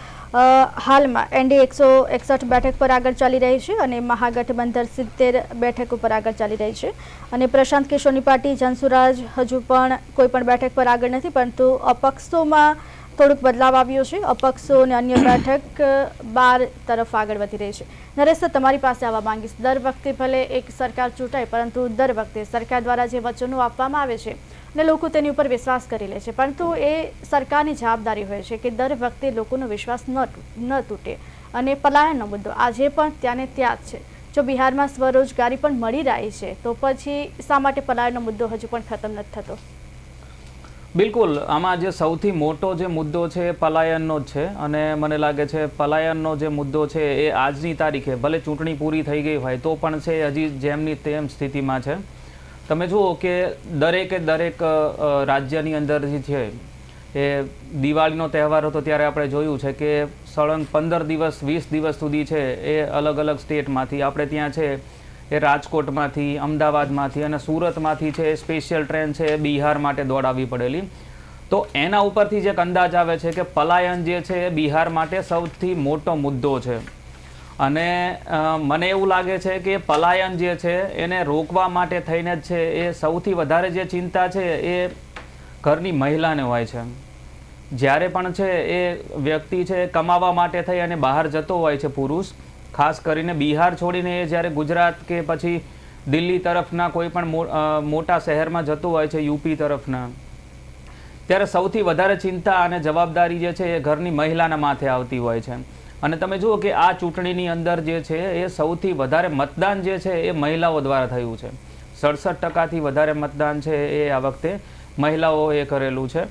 હાલમાં એનડીએ 161 બેઠક પર આગળ ચાલી રહી છે અને મહાગઠબંધન 70 બેઠક ઉપર આગળ ચાલી રહી છે અને પ્રશાંત કિશોરની પાર્ટી જનસુરાજ હજુ પણ કોઈ પણ બેઠક પર આગળ નથી, પરંતુ અપક્ષોમાં થોડુંક બદલાવ આવ્યો છે. અપક્ષો અને અન્ય બેઠક 12 તરફ આગળ વધી રહી છે. નરેશ, તમારી પાસે આવવા માંગીશ. દર વખતે ભલે એક સરકાર ચૂંટાય, પરંતુ દર વખતે સરકાર દ્વારા જે વચનો આપવામાં આવે છે અને લોકો તેની ઉપર વિશ્વાસ કરી લે છે, પરંતુ એ સરકારની જવાબદારી હોય છે કે દર વખતે લોકોનો વિશ્વાસ ન તૂટે. અને પલાયનનો મુદ્દો આજે પણ ત્યાંને ત્યાં જ છે. જો બિહારમાં સ્વરોજગારી પણ મળી રહી છે તો પછી શા માટે પલાયનનો મુદ્દો હજુ પણ ખતમ નથી થતો? બિલકુલ, આમાં જે સૌથી મોટો જે મુદ્દો છે એ પલાયનનો જ છે અને મને લાગે છે પલાયનનો જે મુદ્દો છે એ આજની તારીખે ભલે ચૂંટણી પૂરી થઈ ગઈ હોય તો પણ છે હજી જેમની તેમ સ્થિતિમાં છે. તમે જુઓ કે દરેક રાજ્યની અંદર જે છે એ દિવાળીનો તહેવાર હતો ત્યારે આપણે જોયું છે કે સળંગ 15 દિવસ 20 દિવસ સુધી છે એ અલગ અલગ સ્ટેટમાંથી, આપણે ત્યાં છે એ રાજકોટમાંથી, અમદાવાદમાંથી અને સુરતમાંથી છે એ સ્પેશિયલ ટ્રેન છે એ બિહાર માટે દોડાવવી પડેલી. તો એના ઉપરથી જે એક અંદાજ આવે છે કે પલાયન જે છે એ બિહાર માટે સૌથી મોટો મુદ્દો છે અને મને એવું લાગે છે કે પલાયન જે છે એને રોકવા માટે થઈને જ છે એ સૌથી વધારે જે ચિંતા છે એ ઘરની મહિલાને હોય છે. જ્યારે પણ છે એ વ્યક્તિ છે કમાવા માટે થઈ અને બહાર જતો હોય છે પુરુષ, ખાસ કરીને બિહાર છોડીને એ જ્યારે ગુજરાત કે પછી દિલ્હી તરફના કોઈ પણ મોટા શહેરમાં જતું હોય છે, યુપી તરફના, ત્યારે સૌથી વધારે ચિંતા અને જવાબદારી જે છે એ ઘરની મહિલાના માથે આવતી હોય છે. અને તમે જુઓ કે આ ચૂંટણીની અંદર જે છે એ સૌથી વધારે મતદાન જે છે એ મહિલાઓ દ્વારા થયું છે. 67% વધારે મતદાન છે એ આ વખતે મહિલાઓએ કરેલું છે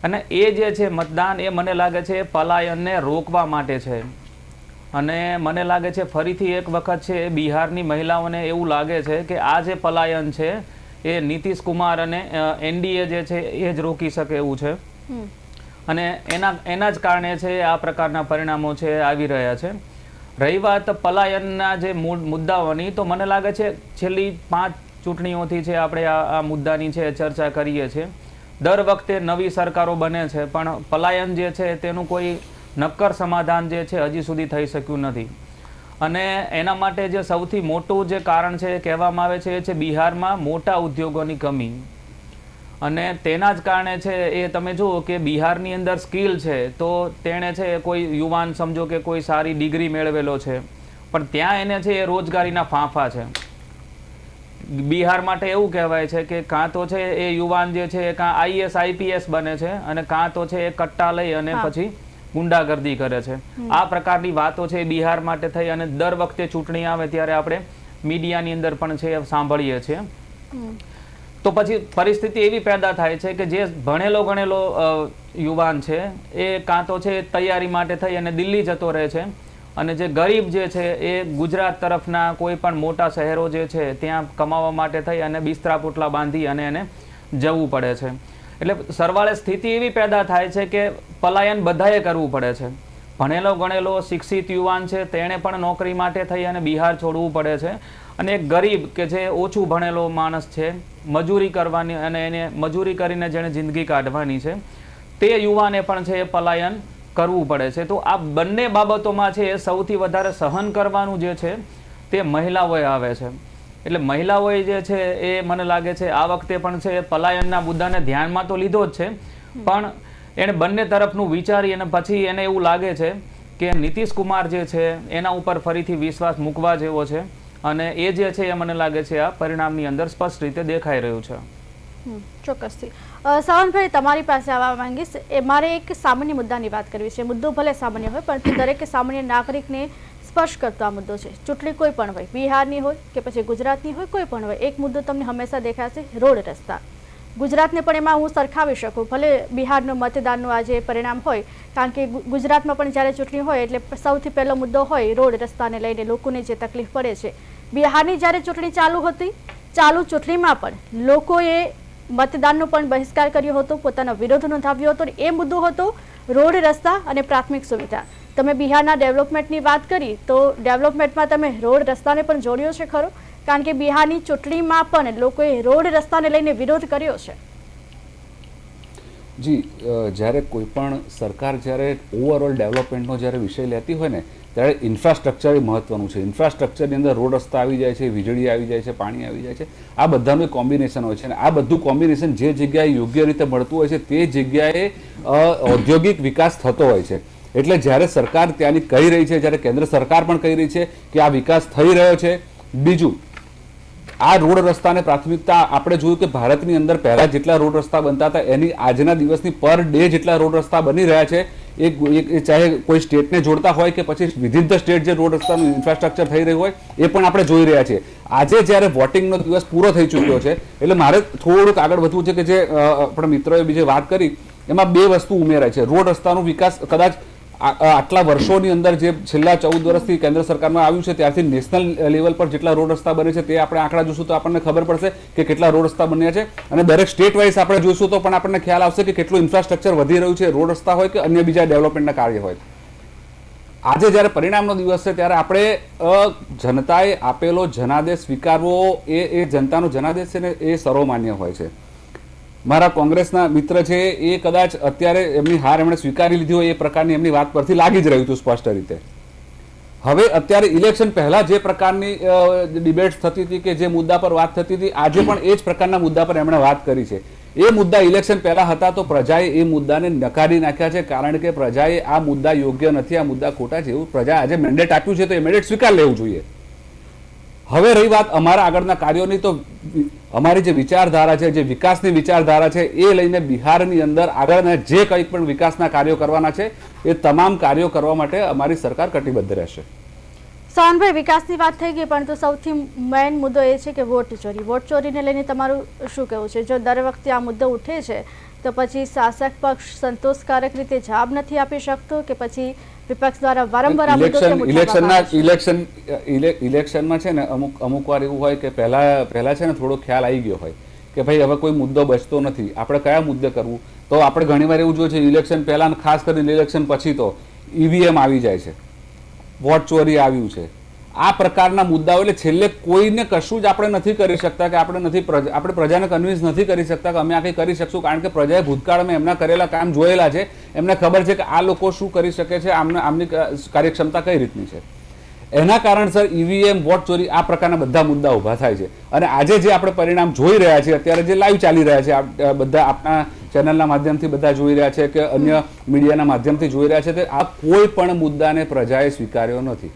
અને એ જે છે મતદાન એ મને લાગે છે પલાયનને રોકવા માટે છે. અને મને લાગે છે ફરીથી એક વખત છે બિહારની મહિલાઓને એવું લાગે છે કે આ જે પલાયન છે એ નીતિશ કુમાર અને એનડીએ જે છે એ જ રોકી શકે એવું છે. અને એના જ કારણે છે આ પ્રકારના પરિણામો છે આવી રહ્યા છે. રહી વાત પલાયનના જે મુદ્દાઓની, તો મને લાગે છે છેલ્લી 5 ચૂંટણીઓથી છે આપણે આ મુદ્દાની છે ચર્ચા કરીએ છીએ. દર વખતે નવી સરકારો બને છે પણ પલાયન જે છે તેનું કોઈ નક્કર સમાધાન જે છે હજી સુધી થઈ શક્યું નથી. અને એના માટે જે સૌથી મોટું જે કારણ છે કહેવામાં આવે છે એ છે બિહારમાં મોટા ઉદ્યોગોની કમી. અને તેના જ કારણે છે એ તમે જુઓ કે બિહારની અંદર સ્કિલ છે તો તેણે છે કોઈ યુવાન સમજો કે કોઈ સારી ડિગ્રી મેળવેલો છે પણ ત્યાં એને છે એ રોજગારીના ફાંફા છે. બિહાર માટે એવું કહેવાય છે કે કાં તો છે એ યુવાન જે છે કાં આઈએસ આઈપીએસ બને છે અને કાં તો છે એ કટ્ટા લઈ અને પછી ગુંડાગર્દી કરે છે. આ પ્રકારની વાતો છે બિહાર માટે થઈ અને દર વખતે ચૂંટણી આવે ત્યારે આપણે મીડિયાની અંદર પણ છે સાંભળીએ છીએ. તો પછી પરિસ્થિતિ એવી પેદા થાય છે કે જે ભણેલો ગણેલો યુવાન છે એ કાં તો છે તૈયારી માટે થઈ અને દિલ્હી જતો રહે છે અને જે ગરીબ જે છે એ ગુજરાત તરફના કોઈ પણ મોટા શહેરો જે છે ત્યાં કમાવા માટે થઈ અને બિસ્તરા પોટલા બાંધી અને એને જવું પડે છે. એટલે સરવાળે સ્થિતિ એવી પેદા થાય છે કે પલાયન બધાએ કરવું પડે છે. ભણેલો ગણેલો શિક્ષિત યુવાન છે તેણે પણ નોકરી માટે થઈ અને બિહાર છોડવું પડે છે અને એક ગરીબ કે જે ઓછું ભણેલો માણસ છે મજૂરી કરવાની અને એને મજૂરી કરીને જેણે જિંદગી કાઢવાની છે તે યુવાને પણ છે એ પલાયન કરવું પડે છે. તો આ બંને બાબતોમાં છે એ સૌથી વધારે સહન કરવાનું જે છે તે મહિલાઓએ આવે છે. એટલે મહિલાઓએ જે છે એ મને લાગે છે આ વખતે પણ છે પલાયનના મુદ્દાને ધ્યાનમાં તો લીધો જ છે પણ એણે બંને તરફનું વિચારી અને પછી એને એવું લાગે છે કે નીતિશ કુમાર જે છે એના ઉપર ફરીથી વિશ્વાસ મૂકવા જેવો છે અને એ જે છે એ મને લાગે છે આ પરિણામની અંદર સ્પષ્ટ રીતે દેખાઈ રહ્યું છે. ચોક્કસથી. સાવંતભાઈ, તમારી પાસે આવવા માંગીશ. એ મારે એક સામાન્ય મુદ્દાની વાત કરવી છે. મુદ્દો ભલે સામાન્ય હોય પરંતુ દરેક સામાન્ય નાગરિકને સ્પર્શ કરતો આ મુદ્દો છે. ચૂંટણી કોઈ પણ હોય, બિહારની હોય કે પછી ગુજરાતની હોય, કોઈ પણ હોય, એક મુદ્દો તમને હંમેશા દેખાશે, રોડ રસ્તા. ગુજરાતને પણ એમાં હું સરખાવી શકું, ભલે બિહારનું મતદાનનું આજે પરિણામ હોય, કારણ કે ગુજરાતમાં પણ જ્યારે ચૂંટણી હોય એટલે સૌથી પહેલો મુદ્દો હોય રોડ રસ્તાને લઈને લોકોને જે તકલીફ પડે છે. બિહારની જ્યારે ચૂંટણી ચાલુ હતી, ચાલુ ચૂંટણીમાં પણ લોકોએ મતદાનનો પણ બહિષ્કાર કર્યો હતો, પોતાનો વિરોધ નોંધાવ્યો હતો. એ મુદ્દો હતો રોડ રસ્તા અને પ્રાથમિક સુવિધા. તમે બિહારના ડેવલપમેન્ટની વાત કરી તો ડેવલપમેન્ટમાં તમે રોડ રસ્તાને પણ જોડ્યો છે ખરો? કારણ કે બિહારની ચૂંટણીમાં પણ લોકોએ રોડ રસ્તાને લઈને વિરોધ કર્યો છે. જી, જ્યારે કોઈ પણ સરકાર જ્યારે ઓવરઓલ ડેવલપમેન્ટનો જ્યારે વિષય લેતી હોય ને ત્યારે ઇન્ફ્રાસ્ટ્રક્ચર એ મહત્વનું છે. ઇન્ફ્રાસ્ટ્રક્ચરની અંદર રોડ રસ્તા આવી જાય છે, વીજળી આવી જાય છે, પાણી આવી જાય છે. આ બધાનું એક કોમ્બિનેશન હોય છે અને આ બધું કોમ્બિનેશન જે જગ્યાએ યોગ્ય રીતે મળતું હોય છે તે જગ્યાએ ઔદ્યોગિક વિકાસ થતો હોય છે. એટલે જ્યારે સરકાર ત્યાંની કહી રહી છે, જ્યારે કેન્દ્ર સરકાર પણ કહી રહી છે કે આ વિકાસ થઈ રહ્યો છે. બીજું, આ રોડ રસ્તાને પ્રાથમિકતા આપણે જોયું કે ભારતની અંદર પહેલા જેટલા રોડ રસ્તા બનતા હતા એની આજના દિવસની પર ડે જેટલા રોડ રસ્તા બની રહ્યા છે. એ ચાહે કોઈ સ્ટેટને જોડતા હોય કે પછી વિધિન ધ સ્ટેટ જે રોડ રસ્તાનું ઇન્ફ્રાસ્ટ્રક્ચર થઈ રહ્યું હોય એ પણ આપણે જોઈ રહ્યા છીએ. આજે જ્યારે વોટિંગનો દિવસ પૂરો થઈ ચૂક્યો છે એટલે મારે થોડુંક આગળ વધવું છે કે જે આપણા મિત્રોએ બીજી વાત કરી એમાં બે વસ્તુ ઉમેરાય છે. રોડ રસ્તાનો વિકાસ કદાચ આટલા વર્ષોની અંદર જે છેલ્લા 14 વર્ષથી કેન્દ્ર સરકારમાં આવ્યું છે ત્યારથી નેશનલ લેવલ પર જેટલા રોડ રસ્તા બને છે તે આપણે આંકડા જોશું તો આપણને ખબર પડશે કે કેટલા રોડ રસ્તા બન્યા છે અને દરેક સ્ટેટ વાઇઝ આપણે જોઈશું તો પણ આપણને ખ્યાલ આવશે કે કેટલું ઇન્ફ્રાસ્ટ્રક્ચર વધી રહ્યું છે, રોડ રસ્તા હોય કે અન્ય બીજા ડેવલપમેન્ટના કાર્ય હોય. આજે જ્યારે પરિણામનો દિવસ છે ત્યારે આપણે જનતાએ આપેલો જનાદેશ સ્વીકારવો એ જનતાનો જનાદેશ છે ને એ સર્વમાન્ય હોય છે. મારા કોંગ્રેસના મિત્ર છે એ કદાચ અત્યારે એમની હાર એમણે સ્વીકારી લીધી હોય એ પ્રકારની એમની વાત પરથી લાગી જ રહ્યું હતું સ્પષ્ટ રીતે. હવે અત્યારે ઇલેક્શન પહેલા જે પ્રકારની ડિબેટ્સ થતી હતી કે જે મુદ્દા પર વાત થતી હતી આજે પણ એ જ પ્રકારના મુદ્દા પર એમણે વાત કરી છે. એ મુદ્દા ઇલેક્શન પહેલા હતા તો પ્રજાએ એ મુદ્દાને નકારી નાખ્યા છે કારણ કે પ્રજાએ આ મુદ્દા યોગ્ય નથી, આ મુદ્દા ખોટા છે એવું પ્રજા આજે મેન્ડેટ આપ્યું છે તો એ મેન્ડેટ સ્વીકાર લેવું જોઈએ. હવે રહી વાત અમારા આગળના કાર્યોની તો અમારી જે વિચારધારા છે, જે વિકાસની વિચારધારા છે એ લઈને બિહારની અંદર આગળના જે કંઈ પણ વિકાસના કાર્યો કરવાના છે એ તમામ કાર્યો કરવા માટે અમારી સરકાર કટિબદ્ધ રહેશે. સાવંતભાઈ, વિકાસની વાત થઈ ગઈ પરંતુ સૌથી મેઇન મુદ્દો એ છે કે વોટ ચોરી. વોટ ચોરીને લઈને તમારું શું કહેવું છે? જો દર વખતે આ મુદ્દો ઉઠે છે તો પછી શાસક પક્ષ સંતોષકારક રીતે જવાબ નથી આપી શકતો કે પછી વિપક્ષ દ્વારા વારંવાર આ મુદ્દો કેમ ઉઠાવવામાં આવે છે? ઇલેક્શનમાં છે ને અમુક વાર એવું હોય કે પહેલા છે ને થોડો ખ્યાલ આવી ગયો હોય કે ભાઈ હવે કોઈ મુદ્દો બચતો નથી, આપણે કયા મુદ્દે કરવું. તો આપણે ઘણીવાર એવું જોઈએ છે ઇલેક્શન પહેલાં અને ખાસ કરીને ઇલેક્શન પછી તો ઈવીએમ આવી જાય છે, વોટ ચોરી આવ્યું છે, આ પ્રકારના મુદ્દાઓ. એટલે છેલ્લે કોઈને કશું જ આપણે નથી કરી શકતા કે આપણે પ્રજાને કન્વિન્સ નથી કરી શકતા કે અમે આ કંઈ કરી શકશું, કારણ કે પ્રજાએ ભૂતકાળમાં એમના કરેલા કામ જોયેલા છે, એમને ખબર છે કે આ લોકો શું કરી શકે છે, આમની કાર્યક્ષમતા કઈ રીતની છે. એના કારણસર ઈવીએમ, વોટ ચોરી આ પ્રકારના બધા મુદ્દા ઊભા થાય છે. અને આજે જે આપણે પરિણામ જોઈ રહ્યા છીએ, અત્યારે જે લાઈવ ચાલી રહ્યા છે, બધા આપણા ચેનલના માધ્યમથી બધા જોઈ રહ્યા છે કે અન્ય મીડિયાના માધ્યમથી જોઈ રહ્યા છે, તે આ કોઈ પણ મુદ્દાને પ્રજાએ સ્વીકાર્યો નથી.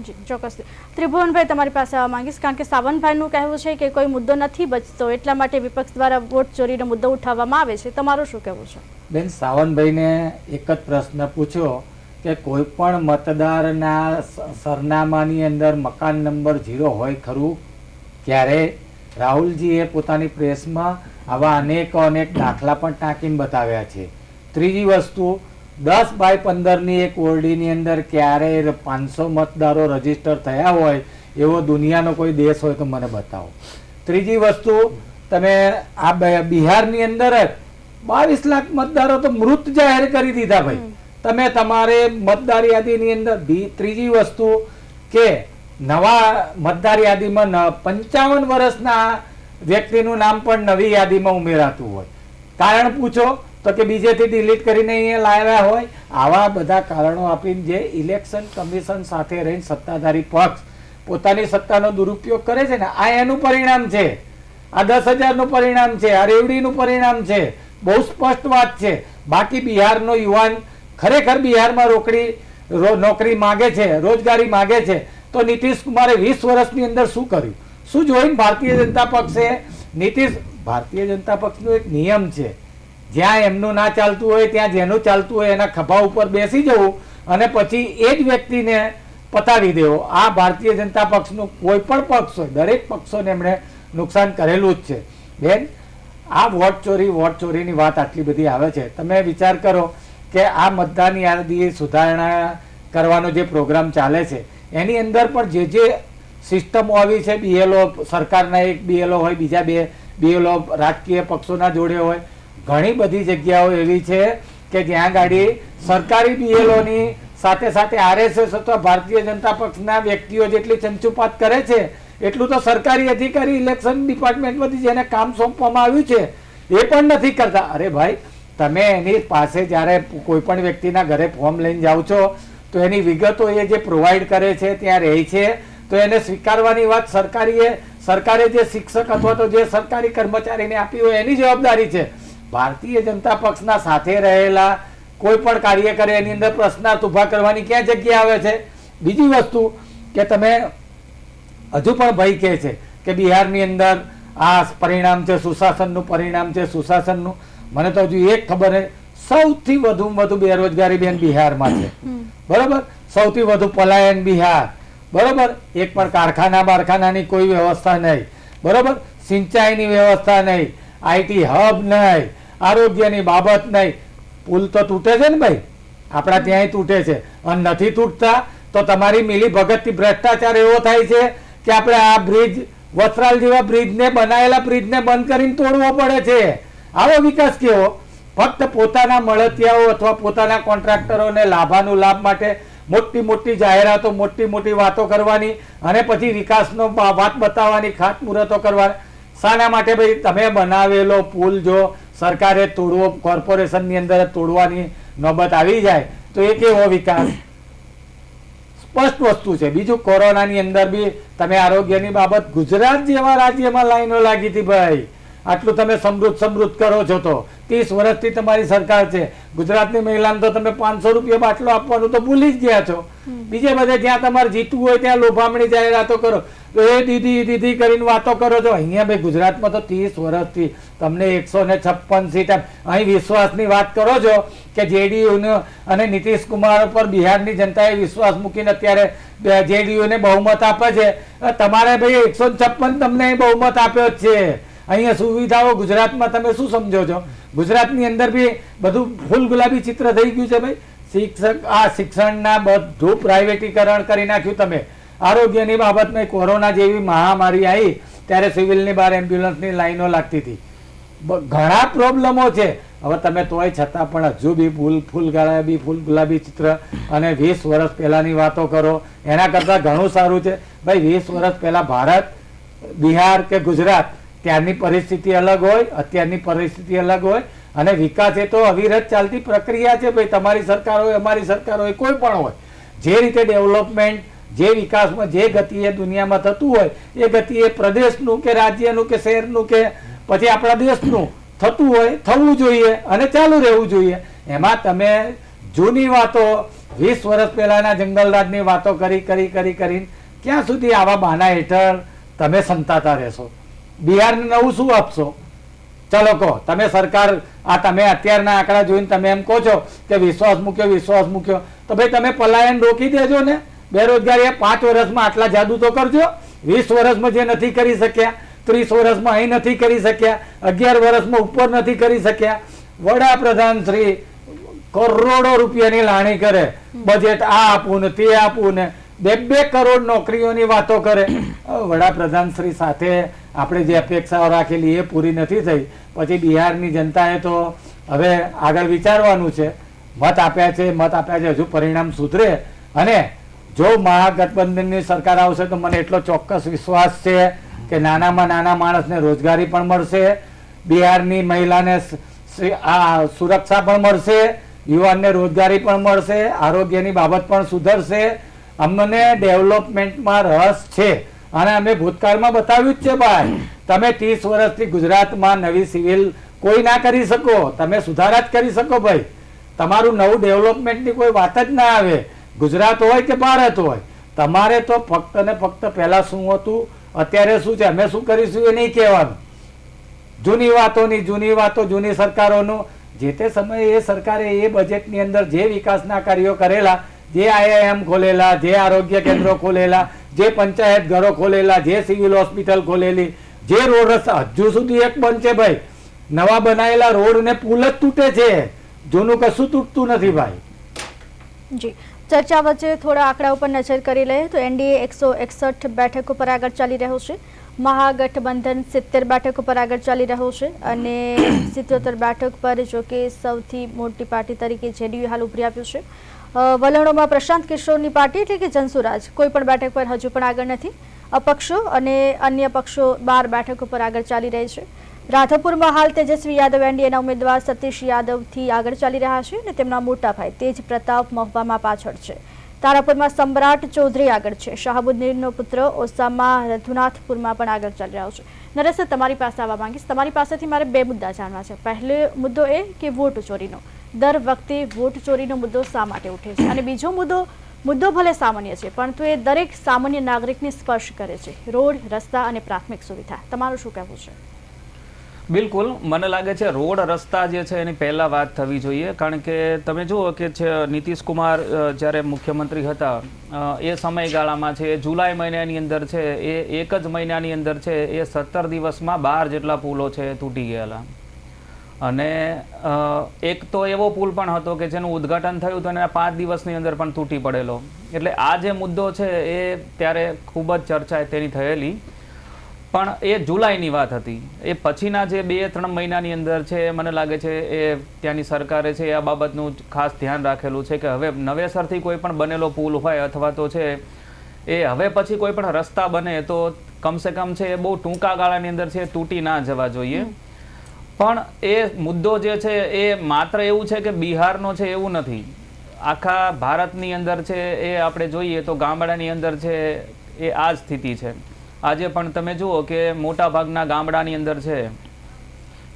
જી ચોક્કસ. ત્રિભુવનભાઈ તમારી પાસે આવવા માંગીશ, કારણ કે સાવંતભાઈનું કહેવું છે કે કોઈ મુદ્દો નથી બચતો, એટલા માટે વિપક્ષ દ્વારા વોટ ચોરીનો મુદ્દો ઉઠાવવામાં આવે છે. તમારું શું કહેવું છે? બેન, સાવંતભાઈને એક જ પ્રશ્ન પૂછ્યો કે કોઈ પણ મતદારના સરનામાની અંદર મકાન નંબર 0 હોય ખરું? ક્યારે? રાહુલજીએ પોતાની પ્રેસમાં આવા અનેક દાખલા પણ ટાંકીને બતાવ્યા છે. ત્રીજી વસ્તુ, 10x15ની એક ઓરડીની અંદર ક્યારે 500 મતદારો રજીસ્ટર થયા હોય એવો દુનિયાનો કોઈ દેશ હોય તો મને બતાવો. ત્રીજી વસ્તુ, તમે આ બિહારની અંદર જ 22 લાખ મતદારો તો મૃત જાહેર કરી દીધા ભાઈ. તમે તમારે મતદાર યાદીની અંદર. ત્રીજી વસ્તુ કે નવા મતદાર યાદીમાં 55 વર્ષના વ્યક્તિનું નામ પણ નવી યાદીમાં ઉમેરાતું હોય. કારણ પૂછો તો કે બીજેથી ડિલીટ કરીને અહીંયા લાવ્યા હોય. આવા બધા કારણો આપીને જે ઇલેક્શન કમિશન સાથે રહીને સત્તાધારી પક્ષ પોતાની સત્તાનો દુરુપયોગ કરે છે ને, આ એનું પરિણામ છે. આ 10,000નું પરિણામ છે, આ રેવડીનું પરિણામ છે. બહુ સ્પષ્ટ વાત છે. બાકી બિહારનો યુવાન ખરેખર બિહારમાં નોકરી માગે છે, રોજગારી માગે છે, તો નીતિશ કુમારે 20 વર્ષની અંદર શું કર્યું, શું જોઈને ભારતીય જનતા પક્ષે ભારતીય જનતા પક્ષનો એક નિયમ છે, જ્યાં એમનું ના ચાલતું હોય ત્યાં જેનું ચાલતું હોય એના ખભા ઉપર બેસી જવું અને પછી એ જ વ્યક્તિને પતાવી દેવો. આ ભારતીય જનતા પક્ષનું કોઈ પણ પક્ષ હોય, દરેક પક્ષોને એમણે નુકસાન કરેલું જ છે. બેન, આ વોટ ચોરીની વાત આટલી બધી આવે છે. તમે વિચાર કરો કે આ મતદાન યાદી સુધારણા કરવાનો જે પ્રોગ્રામ ચાલે છે એની અંદર પણ જે સિસ્ટમો આવી છે, BLO સરકારના એક BLO હોય, બીજા 2 BLO રાજકીય પક્ષોના જોડે હોય. ઘણી બધી જગ્યાઓ એવી છે કે જ્યાં ગાડી સરકારી BLOની સાથે સાથે RSS અથવા ભારતીય જનતા પક્ષના વ્યક્તિઓ જેટલી ચંચુપાત કરે છે એટલું તો સરકારી અધિકારી ઇલેક્શન ડિપાર્ટમેન્ટમાંથી જેને કામ સોંપવામાં આવ્યું છે એ પણ નથી કરતા. અરે ભાઈ, તમે એની પાસે જ્યારે કોઈ પણ વ્યક્તિના ઘરે ફોર્મ લઈને જાઓ છો તો એની વિગતો એ જે પ્રોવાઈડ કરે છે ત્યાં રહે છે, તો એને સ્વીકારવાની વાત સરકારે જે શિક્ષક અથવા તો જે સરકારી કર્મચારીને આપી હોય એની જવાબદારી છે. ભારતીય જનતા પક્ષના સાથે રહેલા કોઈ પણ કાર્યકરે એની અંદર પ્રશ્નાર્થ ઉભા કરવાની ક્યાં જગ્યા આવે છે? બીજી વસ્તુ કે તમે હજુ પણ ભાઈ કહે છે કે બિહારની અંદર આ પરિણામ છે, સુશાસનનું પરિણામ છે, સુશાસનનું. મને તો હજુ એક ખબર છે, સૌથી વધુ બેરોજગારી બેન બિહારમાં છે. બરોબર, સૌથી વધુ પલાયન બિહાર. બરોબર, એક પણ કારખાનાની કોઈ વ્યવસ્થા નહીં. બરોબર, સિંચાઈની વ્યવસ્થા નહીં, IT હબ નહીં, આરોગ્યની બાબત નહીં. પુલ તો તૂટે છે ને ભાઈ, આપણા ત્યાંય તૂટે છે. અને નથી તૂટતા તો તમારી મિલી ભગતથી ભ્રષ્ટાચાર એવો થાય છે કે આપણે આ બ્રિજ, વસ્ત્રાલ જેવા બ્રિજને બનાવેલા બ્રિજને બંધ કરીને તોડવો પડે છે. આવો વિકાસ કેવો? ફક્ત પોતાના મળતિયાઓ અથવા પોતાના કોન્ટ્રાક્ટરોને લાભ માટે મોટી જાહેરાતો, મોટી વાતો કરવાની અને પછી વિકાસનો વાત બતાવવાની, ખાતમુહૂર્તો કરવાની. શાના માટે ભાઈ? તમે બનાવેલો પુલ જો સરકારે તોડવો, કોર્પોરેશનની અંદર તોડવાની નોબત આવી જાય તો એ કેવો વિકાસ? સ્પષ્ટ વસ્તુ છે. બીજું, કોરોનાની અંદર બી તમે આરોગ્યની બાબત ગુજરાત જેવા રાજ્યમાં લાઈનો લાગી હતી ભાઈ. આટલું તમે સમૃદ્ધ કરો છો તો 30 વર્ષથી તમારી સરકાર છે. ગુજરાતની મહિલાને તો તમે 500 રૂપિયા બાટલો આપવાનું તો ભૂલી જ ગયા છો. બીજે બધે જ્યાં તમારે જીતવું હોય ત્યાં લોભામણી જાહેરાતો કરો, તો એ દીદી કરીને વાતો કરો છો. અહીંયા ભાઈ ગુજરાતમાં તો 30 વર્ષથી તમને 156 સીટ, અહીં વિશ્વાસની વાત કરો છો કે JDU અને નીતિશ કુમાર પર બિહારની જનતાએ વિશ્વાસ મૂકીને અત્યારે JDU બહુમત આપે છે. તમારે ભાઈ 156 તમને બહુમત આપ્યો જ છે. અહીંયા સુવિધાઓ ગુજરાતમાં તમે શું સમજો છો? ગુજરાતની અંદર બી બધું ફૂલ ગુલાબી ચિત્ર થઈ ગયું છે ભાઈ. શિક્ષણના બધું પ્રાઇવેટીકરણ કરી નાખ્યું તમે. આરોગ્યની બાબતમાં કોરોના જેવી મહામારી આવી ત્યારે સિવિલની બહાર એમ્બ્યુલન્સની લાઈનો લાગતી હતી. ઘણા પ્રોબ્લેમો છે. હવે તમે તોય છતાં પણ હજુ બી ફૂલ ગુલાબી ફૂલ ગુલાબી ચિત્ર અને 20 વર્ષ પહેલાની વાતો કરો. એના કરતાં ઘણું સારું છે ભાઈ. 20 વર્ષ પહેલા ભારત, બિહાર કે ગુજરાત, ત્યારની પરિસ્થિતિ અલગ હોય, અત્યારની પરિસ્થિતિ અલગ હોય. અને વિકાસ એ તો અવિરત ચાલતી પ્રક્રિયા છે ભાઈ. તમારી સરકાર હોય, અમારી સરકાર હોય, કોઈ પણ હોય, જે રીતે ડેવલપમેન્ટ, જે વિકાસમાં જે ગતિએ દુનિયામાં થતું હોય એ ગતિએ પ્રદેશનું કે રાજ્યનું કે શહેરનું કે પછી આપણા દેશનું થતું હોય, થવું જોઈએ અને ચાલુ રહેવું જોઈએ. એમાં તમે જૂની વાતો 20 વર્ષ પહેલાના જંગલરાજની વાતો કરીને ક્યાં સુધી આવા બહાના હેઠળ તમે સંતાતા રહેશો? બિહારને નવું શું આપશો? ચલો કહો. તમે સરકાર, આ તમે અત્યારના આંકડા જોઈને તમે એમ કહો છો કે વિશ્વાસ મૂક્યો, તો ભાઈ તમે પલાયન રોકી દેજો ને. બેરોજગારી 5 વર્ષમાં આટલા જાદુ તો કરજો. 20 વર્ષમાં જે નથી કરી શક્યા, 30 વર્ષમાં અહીં નથી કરી શક્યા, 11 વર્ષમાં ઉપર નથી કરી શક્યા. વડાપ્રધાન શ્રી કરોડો રૂપિયાની લાણી કરે, બજેટ આ આપવું ને તે આપવું ને 2 કરોડ નોકરીઓની વાતો કરે. વડાપ્રધાન શ્રી સાથે આપણે જે અપેક્ષાઓ રાખેલી એ પૂરી નથી થઈ. પછી બિહારની જનતાએ તો હવે આગળ વિચારવાનું છે. મત આપ્યા છે, હજુ પરિણામ સુધરે. અને જો મહાગઠબંધનની સરકાર આવશે તો મને એટલો ચોક્કસ વિશ્વાસ છે કે નાનામાં નાના માણસને રોજગારી પણ મળશે, બિહારની મહિલાને આ સુરક્ષા પણ મળશે, યુવાનને રોજગારી પણ મળશે, આરોગ્યની બાબત પણ સુધરશે. અમને ડેવલપમેન્ટમાં રસ છે અને અમે ભૂતકાળમાં બતાવ્યું જ છે ભાઈ. તમે 30 વર્ષથી ગુજરાતમાં નવી સિવિલ કોઈ ના કરી શકો, તમે સુધારા જ કરી શકો ભાઈ. તમારું નવું ડેવલપમેન્ટની કોઈ વાત જ ના આવે, ગુજરાત હોય કે ભારત હોય. તમારે તો ફક્ત ને ફક્ત પહેલા શું હતું, અત્યારે શું છે, અમે શું કરીશું એ નહીં કહેવાનું. જૂની વાતો, જૂની સરકારોનું. જે તે સમયે એ સરકારે એ બજેટની અંદર જે વિકાસના કાર્યો કરેલા, જે IIM ખોલેલા, જે આરોગ્ય કેન્દ્રો ખોલેલા, જે પંચાયત ઘરો ખોલેલા, જે સિવિલ હોસ્પિટલ ખોલેલી, જે રોડ રસ્તા હજુ સુધી એક બંધ છે ભાઈ. નવા બનાવેલા રોડ ને પુલ જ તૂટે છે, જૂનું કશું તૂટતું નથી ભાઈ. જી, ચર્ચા વચ્ચે થોડા આંકડા ઉપર નજર કરી લઈએ તો NDA 161 બેઠકો પર આગળ ચાલી રહ્યો છે, મહાગઠબંધન 70 બેઠકો પર આગળ ચાલી રહ્યો છે અને 77 બેઠક પર જો કે સૌથી મોટી પાર્ટી તરીકે JDU હાલ ઉભરી આવ્યું છે. વલણોમાં પ્રશાંત કિશોરની પાર્ટી એટલે કે જનસુરાજ કોઈ પણ બેઠક પર હજુ પણ આગળ નથી. અપક્ષો અને અન્ય પક્ષો 12 બેઠકો પર આગળ ચાલી રહી છે. રાધનપુરમાં હાલ તેજસ્વી યાદવ NDAના ઉમેદવાર સતીશ યાદવથી આગળ ચાલી રહ્યા છે અને તેમના મોટા ભાઈ તેજ પ્રતાપ મહુવામાં પાછળ છે. તારાપુરમાં સમ્રાટ ચૌધરી આગળ છે. શાહબુદ્દીનનો પુત્ર ઓસામા રઘુનાથપુરમાં પણ આગળ ચાલી રહ્યો છે. નરેશ, તમારી પાસે આવવા માંગીશ. તમારી પાસેથી મારે 2 મુદ્દા જાણવા છે. પહેલો મુદ્દો એ કે વોટ ચોરીનો. દર વખતે વોટ ચોરીનો મુદ્દો શા માટે ઉઠે છે? અને બીજો મુદ્દો ભલે સામાન્ય છે પરંતુ એ દરેક સામાન્ય નાગરિકને સ્પર્શ કરે છે, રોડ, રસ્તા અને પ્રાથમિક સુવિધા. તમારું શું કહેવું છે? બિલકુલ, મને લાગે છે રોડ રસ્તા જે છે એની પહેલાં વાત થવી જોઈએ. કારણ કે તમે જુઓ કે નીતિશ કુમાર જ્યારે મુખ્યમંત્રી હતા એ સમયગાળામાં છે, જુલાઈ મહિનાની અંદર છે, એ એક જ મહિનાની અંદર છે એ 17 દિવસમાં 12 જેટલા પુલો છે તૂટી ગયેલા. અને એક તો એવો પુલ પણ હતો કે જેનું ઉદ્ઘાટન થયું હતું અને 5 દિવસની અંદર પણ તૂટી પડેલો. એટલે આ જે મુદ્દો છે એ ત્યારે ખૂબ જ ચર્ચા તેની થયેલી. પણ એ જુલાઈની વાત હતી. એ પછીના જે 2-3 મહિનાની અંદર છે મને લાગે છે એ ત્યાંની સરકારે છે આ બાબતનું ખાસ ધ્યાન રાખેલું છે કે હવે નવેસરથી કોઈ પણ બનેલો પુલ હોય અથવા તો છે એ હવે પછી કોઈ પણ રસ્તા બને તો કમસે કમ છે એ બહુ ટૂંકા ગાળાની અંદર છે તૂટી ના જવા જોઈએ. પણ એ મુદ્દો જે છે એ માત્ર એવું છે કે બિહારનો છે એવું નથી. આખા ભારતની અંદર છે એ આપણે જોઈએ તો ગામડાની અંદર છે એ આ જ સ્થિતિ છે. આજે પણ તમે જુઓ કે મોટા ભાગના ગામડાની અંદર છે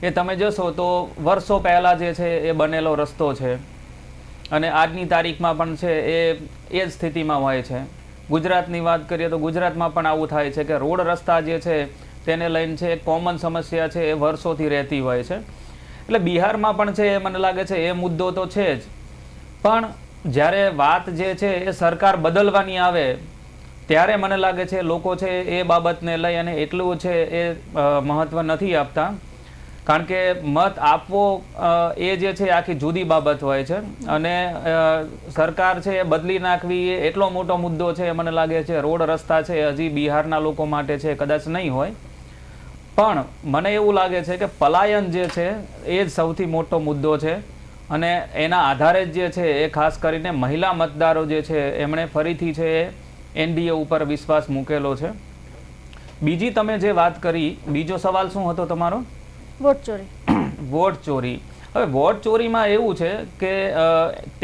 એ તમે જશો તો વર્ષો પહેલાં જે છે એ બનેલો રસ્તો છે અને આજની તારીખમાં પણ છે એ જ સ્થિતિમાં હોય છે. ગુજરાતની વાત કરીએ તો ગુજરાતમાં પણ આવું થાય છે કે રોડ રસ્તા જે છે તેને લઈને છે એક કોમન સમસ્યા છે એ વર્ષોથી રહેતી હોય છે. એટલે બિહારમાં પણ છે મને લાગે છે એ મુદ્દો તો છે જ. પણ જ્યારે વાત જે છે એ સરકાર બદલવાની આવે ત્યારે મને લાગે છે લોકો છે એ બાબતને લઈ અને એટલું છે એ મહત્ત્વ નથી આપતા. કારણ કે મત આપવો એ જે છે આખી જુદી બાબત હોય છે અને સરકાર છે એ બદલી નાખવી એ એટલો મોટો મુદ્દો છે મને લાગે છે રોડ રસ્તા છે હજી બિહારના લોકો માટે છે કદાચ નહીં હોય. પણ મને એવું લાગે છે કે પલાયન જે છે એ જ સૌથી મોટો મુદ્દો છે અને એના આધારે જ જે છે એ ખાસ કરીને મહિલા મતદારો જે છે એમણે ફરીથી છે એનડીએ ઉપર વિશ્વાસ મૂકેલો છે. બીજી તમે જે વાત કરી, બીજો સવાલ શું હતો તમારો? વોટ ચોરી. વોટ ચોરી. હવે વોટ ચોરીમાં એવું છે કે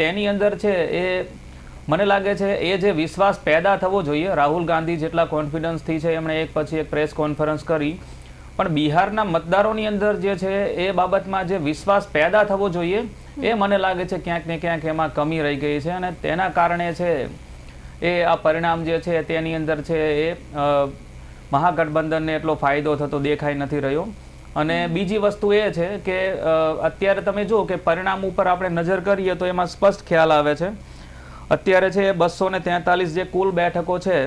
તેની અંદર છે એ મને લાગે છે એ જે વિશ્વાસ પેદા થવો જોઈએ, રાહુલ ગાંધી જેટલા કોન્ફિડન્સથી છે એમણે એક પછી એક પ્રેસ કોન્ફરન્સ કરી, પણ બિહારના મતદારોની અંદર જે છે એ બાબતમાં જે વિશ્વાસ પેદા થવો જોઈએ એ મને લાગે છે ક્યાંક ને ક્યાંક એમાં કમી રહી ગઈ છે અને તેના કારણે છે એ આ પરિણામ જે છે તેની અંદર છે એ મહાગઠબંધનને એટલો ફાયદો થતો દેખાઈ નથી રહ્યો. અને બીજી વસ્તુ એ છે કે અત્યારે તમે જુઓ કે પરિણામ ઉપર આપણે નજર કરીએ તો એમાં સ્પષ્ટ ખ્યાલ આવે છે. અત્યારે છે 243 જે કુલ બેઠકો છે,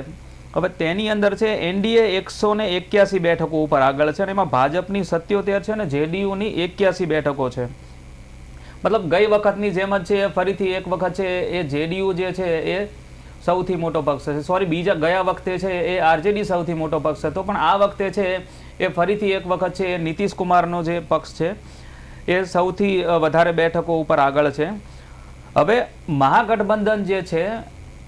હવે તેની અંદર છે એનડીએ 181 બેઠકો ઉપર આગળ છે અને એમાં ભાજપની 77 છે અને જેડીયુની 81 બેઠકો છે. મતલબ ગઈ વખતની જેમ જ છે ફરીથી એક વખત છે એ જેડીયુ જે છે એ સૌથી મોટો પક્ષ છે. સોરી, ગયા વખતે છે એ આરજેડી સૌથી મોટો પક્ષ હતો, પણ આ વખતે છે એ ફરીથી એક વખત છે એ નીતિશ કુમારનો જે પક્ષ છે એ સૌથી વધારે બેઠકો ઉપર આગળ છે. હવે મહાગઠબંધન જે છે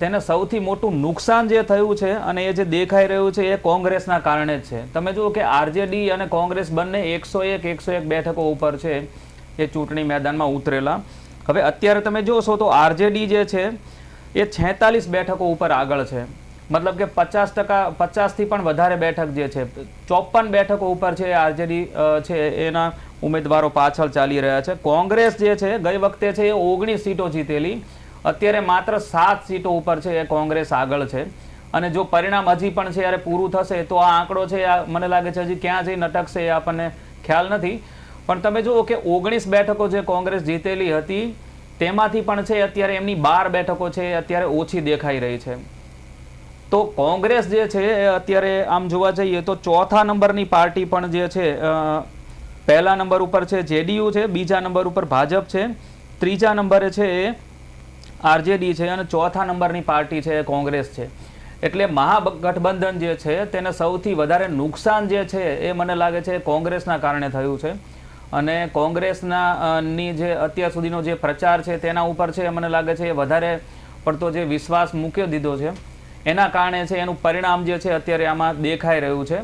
તેને સૌથી મોટું નુકસાન જે થયું છે અને એ જે દેખાઈ રહ્યું છે એ કોંગ્રેસના કારણે જ છે. તમે જુઓ કે આરજેડી અને કોંગ્રેસ બંને 101 બેઠકો ઉપર છે એ ચૂંટણી મેદાનમાં ઉતરેલા. હવે અત્યારે તમે જોશો તો આરજેડી જે છે એ 46 બેઠકો ઉપર આગળ છે. મતલબ કે 50% પણ વધારે બેઠક જે છે, 54 બેઠકો ઉપર છે આરજેડી છે એના ઉમેદવારો પાછળ ચાલી રહ્યા છે. કોંગ્રેસ જે છે ગઈ વખતે છે એ 19 સીટો જીતેલી, અત્યારે માત્ર 7 સીટો ઉપર છે એ કોંગ્રેસ આગળ છે. અને જો પરિણામ હજી પણ છે યારે પૂરું થશે તો આ આંકડો છે મને લાગે છે હજી ક્યાં જઈને અટકશે એ આપણને ખ્યાલ નથી. પણ તમે જુઓ કે 19 બેઠકો જે કોંગ્રેસ જીતેલી હતી તેમાંથી પણ છે અત્યારે એમની 12 બેઠકો છે અત્યારે ઓછી દેખાઈ રહી છે. તો કોંગ્રેસ જે છે એ અત્યારે આમ જોવા જઈએ તો ચોથા નંબરની પાર્ટી પણ જે છે, પહેલા નંબર ઉપર છે જેડીયુ છે, બીજા નંબર ઉપર ભાજપ છે, ત્રીજા નંબરે છે એ આરજેડી છે અને ચોથા નંબરની પાર્ટી છે એ કોંગ્રેસ છે. એટલે મહાગઠબંધન જે છે તેને સૌથી વધારે નુકસાન જે છે એ મને લાગે છે કોંગ્રેસના કારણે થયું છે. અને કોંગ્રેસના ની જે અત્યાર સુધીનો જે પ્રચાર છે તેના ઉપર છે મને લાગે છે એ વધારે પડતો જે વિશ્વાસ મૂકી દીધો છે એના કારણે છે એનું પરિણામ જે છે અત્યારે આમાં દેખાઈ રહ્યું છે.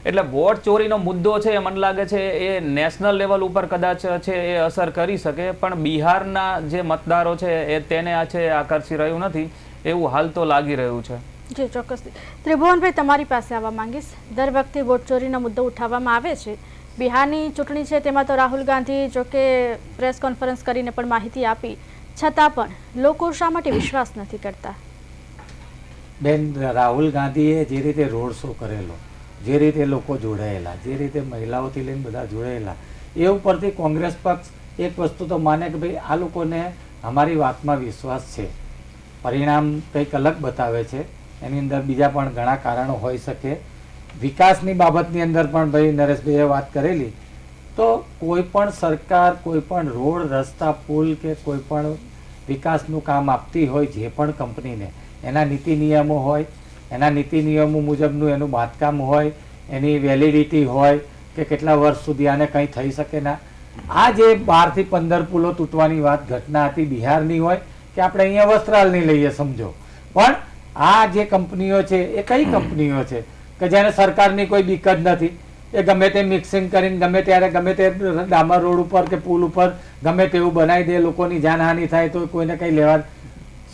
એટલે વોટ ચોરીનો મુદ્દો છે મને લાગે છે એ નેશનલ લેવલ ઉપર કદાચ છે એ અસર કરી શકે, પણ બિહારના જે મતદારો છે એ તેને આ છે આકર્ષી રહ્યું નથી એવું હાલ તો લાગી રહ્યું છે. જી ચોક્કસથી. ત્રિભુવનભાઈ, તમારી પાસે આવવા માંગીશ. દર વખતે વોટ ચોરીનો મુદ્દો ઉઠાવવામાં આવે છે. બિહારની ચૂંટણી છે તેમાં તો રાહુલ ગાંધી જોકે પ્રેસ કોન્ફરન્સ કરીને પણ માહિતી આપી, છતાં પણ લોકો શા માટે વિશ્વાસ નથી કરતા? બેન, રાહુલ ગાંધીએ જે રીતે રોડ શો કરેલો, જે રીતે લોકો જોડાયેલા, જે રીતે મહિલાઓથી લઈને બધા જોડાયેલા, એ ઉપરથી કોંગ્રેસ પક્ષ એક વસ્તુ તો માને કે ભાઈ આ લોકોને અમારી વાતમાં વિશ્વાસ છે. પરિણામ કંઈક અલગ બતાવે છે, એની અંદર બીજા પણ ઘણા કારણો હોઈ શકે. વિકાસની બાબતની અંદર પણ ભાઈ નરેશભાઈએ વાત કરેલી, તો કોઈ પણ સરકાર કોઈ પણ રોડ, રસ્તા, પુલ કે કોઈ પણ વિકાસનું કામ આપતી હોય જે પણ કંપનીને, એના નીતિ નિયમો હોય, એના નીતિ નિયમો મુજબનું એનું બાંધકામ હોય, એની વેલિડિટી હોય કે કેટલા વર્ષ સુધી આને કંઈ થઈ શકે ના. આ જે 12 થી 15 પુલો તૂટવાની વાત ઘટના હતી બિહારની હોય કે આપણે અહીંયા વસ્ત્રાલની લઈએ સમજો, પણ આ જે કંપનીઓ છે એ કઈ કંપનીઓ છે કે જેને સરકારની કોઈ બીક જ નથી. એ ગમે તે મિક્સિંગ કરીને ગમે ત્યારે ગમે તે ડામર રોડ ઉપર કે પુલ ઉપર ગમે તેવું બનાવી દે, લોકોની જાનહાનિ થાય તો કોઈને કંઈ લેવા.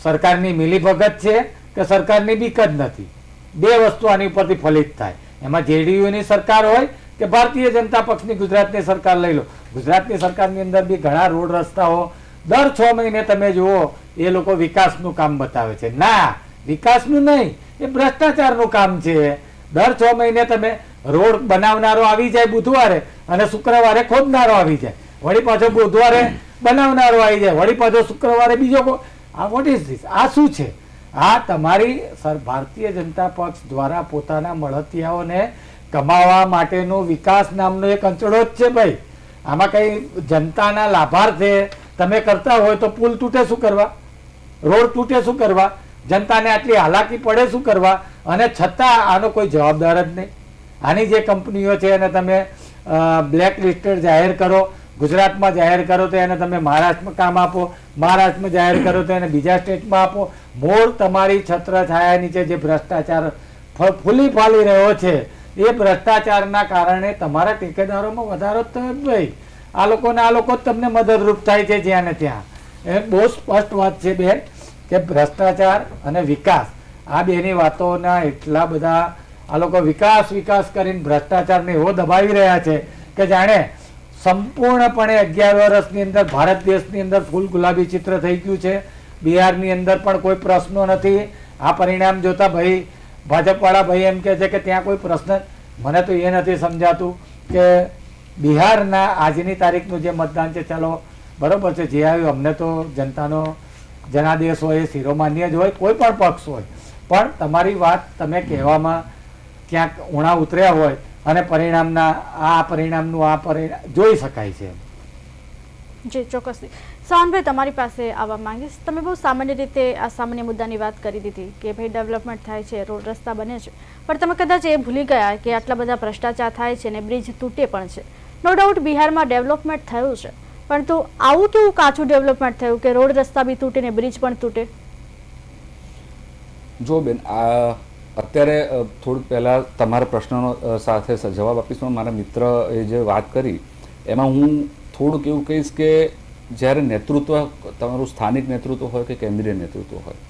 સરકારની મિલીભગત છે કે સરકારની બીક જ નથી. બે વસ્તુ આની ઉપરથી ફલિત થાય. એમાં જેડીયુની સરકાર હોય કે ભારતીય જનતા પક્ષની ગુજરાતની સરકાર લઈ લો, ગુજરાતની સરકારની અંદર બી ઘણા રોડ રસ્તાઓ દર 6 મહિને તમે જુઓ એ લોકો વિકાસનું કામ બતાવે છે. ના, વિકાસનું નહીં, એ ભ્રષ્ટાચારનું કામ છે. દર 6 મહિને તમે રોડ બનાવનારો આવી જાય બુધવારે અને શુક્રવારે ખોદનારો આવી જાય, વળી પાછો બુધવારે બનાવનારો આવી જાય, વળી પાછો શુક્રવારે બીજો. આ વોટ ઇઝ ધીસ? આ શું છે? આ તમારી ભારતીય જનતા પક્ષ દ્વારા પોતાના મળતિયાઓને કમાવા માટેનો વિકાસ નામનો એક અંચળો જ છે ભાઈ. આમાં કઈ જનતાના લાભાર્થે તમે કરતા હોય તો પુલ તૂટે શું કરવા, રોડ તૂટે શું કરવા, જનતાને આટલી હાલાકી પડે શું કરવા, અને છતાં આનો કોઈ જવાબદાર જ નહીં. આની જે કંપનીઓ છે એને તમે બ્લેક લિસ્ટેડ જાહેર કરો, ગુજરાતમાં જાહેર કરો તો એને તમે મહારાષ્ટ્રમાં કામ આપો, મહારાષ્ટ્રમાં જાહેર કરો તો એને બીજા સ્ટેટમાં આપો. મૂળ તમારી છત્રછાયા નીચે જે ભ્રષ્ટાચાર ફૂલી ફાલી રહ્યો છે એ ભ્રષ્ટાચારના કારણે તમારા ઠેકેદારોમાં વધારો થયો જ ભાઈ. આ લોકો જ તમને મદદરૂપ થાય છે જ્યાં ને ત્યાં. એ બહુ સ્પષ્ટ વાત છે બેન કે ભ્રષ્ટાચાર અને વિકાસ આ બેની વાતોના એટલા બધા આ લોકો વિકાસ કરીને ભ્રષ્ટાચારને એવો દબાવી રહ્યા છે કે જાણે સંપૂર્ણપણે 11 વર્ષની અંદર ભારત દેશની અંદર ફૂલ ગુલાબી ચિત્ર થઈ ગયું છે. બિહારની અંદર પણ કોઈ પ્રશ્નો નથી. આ પરિણામ જોતા ભાઈ ભાજપવાળા ભાઈ એમ કહે છે કે ત્યાં કોઈ પ્રશ્ન, મને તો એ નથી સમજાતું કે બિહારના આજની તારીખનું જે મતદાન છે, ચાલો બરોબર છે જે આવ્યું, અમને તો જનતાનો જનાદેશ હોય, શિરોમાન્ય જ હોય, કોઈ પણ પક્ષ હોય, પણ તમારી વાત તમે કહેવામાં ક્યાંક ઉણા ઉતર્યા હોય અને પરિણામનું જોઈ શકાય છે. જી ચોક્કસથી. શાનભાઈ તમારી પાસે આવવા માંગીશ. તમે બહુ સામાન્ય રીતે આ સામાન્ય મુદ્દાની વાત કરી દીધી કે ભાઈ ડેવલપમેન્ટ થાય છે, રોડ રસ્તા બને છે, પણ તમે કદાચ એ ભૂલી ગયા કે આટલા બધા ભ્રષ્ટાચાર થાય છે ને બ્રિજ તૂટે પણ છે. નો ડાઉટ બિહારમાં ડેવલપમેન્ટ થયું છે, પરંતુ આવું કેવું કાચું ડેવલપમેન્ટ થયું કે રોડ રસ્તા બી તૂટે ને બ્રિજ પણ તૂટે? જો બેન, આ અત્યારે થોડુંક પહેલાં તમારા પ્રશ્નનો સાથે જવાબ આપીશ, પણ મારા મિત્ર એ જે વાત કરી એમાં હું થોડુંક એવું કહીશ કે જ્યારે નેતૃત્વ, તમારું સ્થાનિક નેતૃત્વ હોય કે કેન્દ્રીય નેતૃત્વ હોય,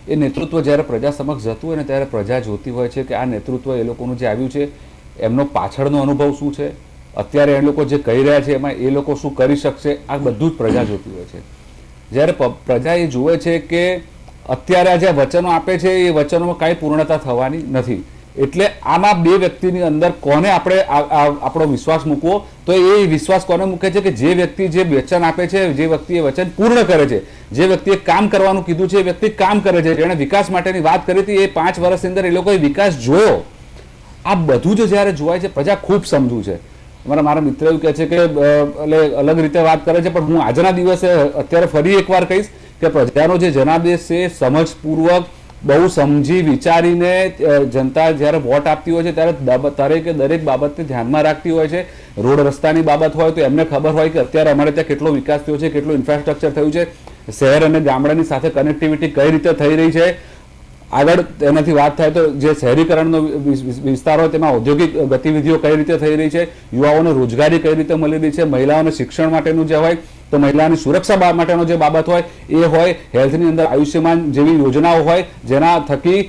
એ નેતૃત્વ જ્યારે પ્રજા સમક્ષ જતું હોય ને ત્યારે પ્રજા જોતી હોય છે કે આ નેતૃત્વ એ લોકોનું જે આવ્યું છે એમનો પાછળનો અનુભવ શું છે, અત્યારે એ લોકો જે કહી રહ્યા છે એમાં એ લોકો શું કરી શકશે, આ બધું જ પ્રજા જોતી હોય છે. જ્યારે પ્રજા એ જુએ છે કે અત્યારે આ જે વચનો આપે છે એ વચનોમાં કાંઈ પૂર્ણતા થવાની નથી, એટલે આમાં બે વ્યક્તિની અંદર કોને આપણે આપણો વિશ્વાસ મૂકવો, તો એ વિશ્વાસ કોને મૂકે છે કે જે વ્યક્તિ જે વચન આપે છે, જે વ્યક્તિ એ વચન પૂર્ણ કરે છે, જે વ્યક્તિએ કામ કરવાનું કીધું છે એ વ્યક્તિ કામ કરે છે, જેણે વિકાસ માટેની વાત કરી હતી એ 5 વર્ષની અંદર એ લોકોએ વિકાસ જોયો. આ બધું જ જ્યારે જોવાય છે પ્રજા ખૂબ સમજુ છે. મારા મિત્ર એવું કહે છે કે અલગ રીતે વાત કરે છે, પણ હું આજના દિવસે અત્યારે ફરી એકવાર કહીશ કે પ્રજાનો જે જનાદેશ છે સમજપૂર્વક બહુ સમજી વિચારીને જનતા જ્યારે વોટ આપતી હોય છે ત્યારે દરેક બાબતને ધ્યાનમાં રાખતી હોય છે. રોડ રસ્તાની બાબત હોય તો એમને ખબર હોય કે અત્યારે અમારે ત્યાં કેટલો વિકાસ થયો છે, કેટલું ઇન્ફ્રાસ્ટ્રક્ચર થયું છે, શહેર અને ગામડાની સાથે કનેક્ટિવિટી કઈ રીતે થઈ રહી છે. આગળ એનાથી વાત થાય તો જે શહેરીકરણનો વિસ્તાર હોય તેમાં ઔદ્યોગિક ગતિવિધિઓ કઈ રીતે થઈ રહી છે, યુવાઓને રોજગારી કઈ રીતે મળી રહી છે, મહિલાઓને શિક્ષણ માટેનું જે હોય તો મહિલાની સુરક્ષા માટેનો જે બાબત હોય એ હોય, હેલ્થની અંદર આયુષ્યમાન જેવી યોજનાઓ હોય જેના થકી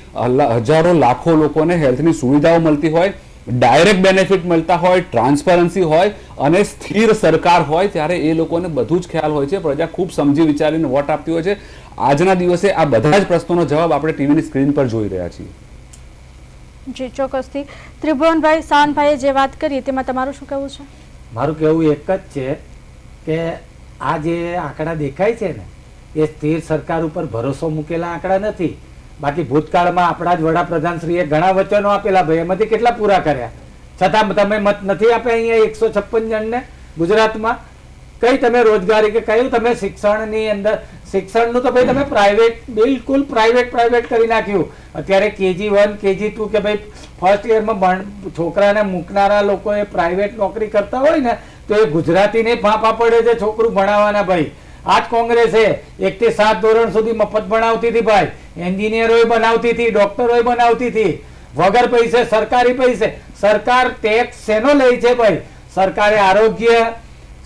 હજારો લાખો લોકોને હેલ્થની સુવિધાઓ મળતી હોય, ડાયરેક્ટ બેનિફિટ મળતા હોય, ટ્રાન્સપરન્સી હોય અને સ્થિર સરકાર હોય, ત્યારે એ લોકોને બધું જ ખ્યાલ હોય છે. પ્રજા ખૂબ સમજી વિચારીને વોટ આપતી હોય છે. આજના દિવસે આ બધા જ પ્રશ્નોનો જવાબ આપણે ટીવીની સ્ક્રીન પર જોઈ રહ્યા છીએ. જી ચોક્કસથી. ત્રિભુવનભાઈ, શાનભાઈએ જે વાત કરી તેમાં તમારું શું કહેવું છે? મારું કહેવું એક જ છે કે આ જે આંકડા દેખાય છે ને એ સ્થિર સરકાર ઉપર ભરોસો મૂકેલા આંકડા નથી. બાકી ભૂતકાળમાં આપણા જ વડાપ્રધાનશ્રીએ ઘણા વચનો આપેલા, ભાઈ એમાંથી કેટલા પૂરા કર્યા, છતાં તમે મત નથી આપ્યા અહીંયા 156 જણને ગુજરાતમાં. કઈ તમે રોજગારી કે કયું તમે શિક્ષણની અંદર, શિક્ષણનું તો ભાઈ તમે પ્રાઇવેટ, બિલકુલ પ્રાઇવેટ કરી નાખ્યું. અત્યારે KG1 KG2 કે ભાઈ ફર્સ્ટ યરમાં છોકરાને મૂકનારા લોકો એ પ્રાઇવેટ નોકરી કરતા હોય ને તો એ ગુજરાતીને ફાંફા પડે છે છોકરું ભણાવવાના. ભાઈ આ જ કોંગ્રેસે 1 થી 7 ધોરણ સુધી મફત ભણાવતી હતી ભાઈ, એન્જિનિયરોય બનાવતી હતી, ડોક્ટરોય બનાવતી હતી વગર પૈસે, સરકારી પૈસે. સરકાર ટેક્સ શેનો લે છે ભાઈ? સરકારે આરોગ્ય,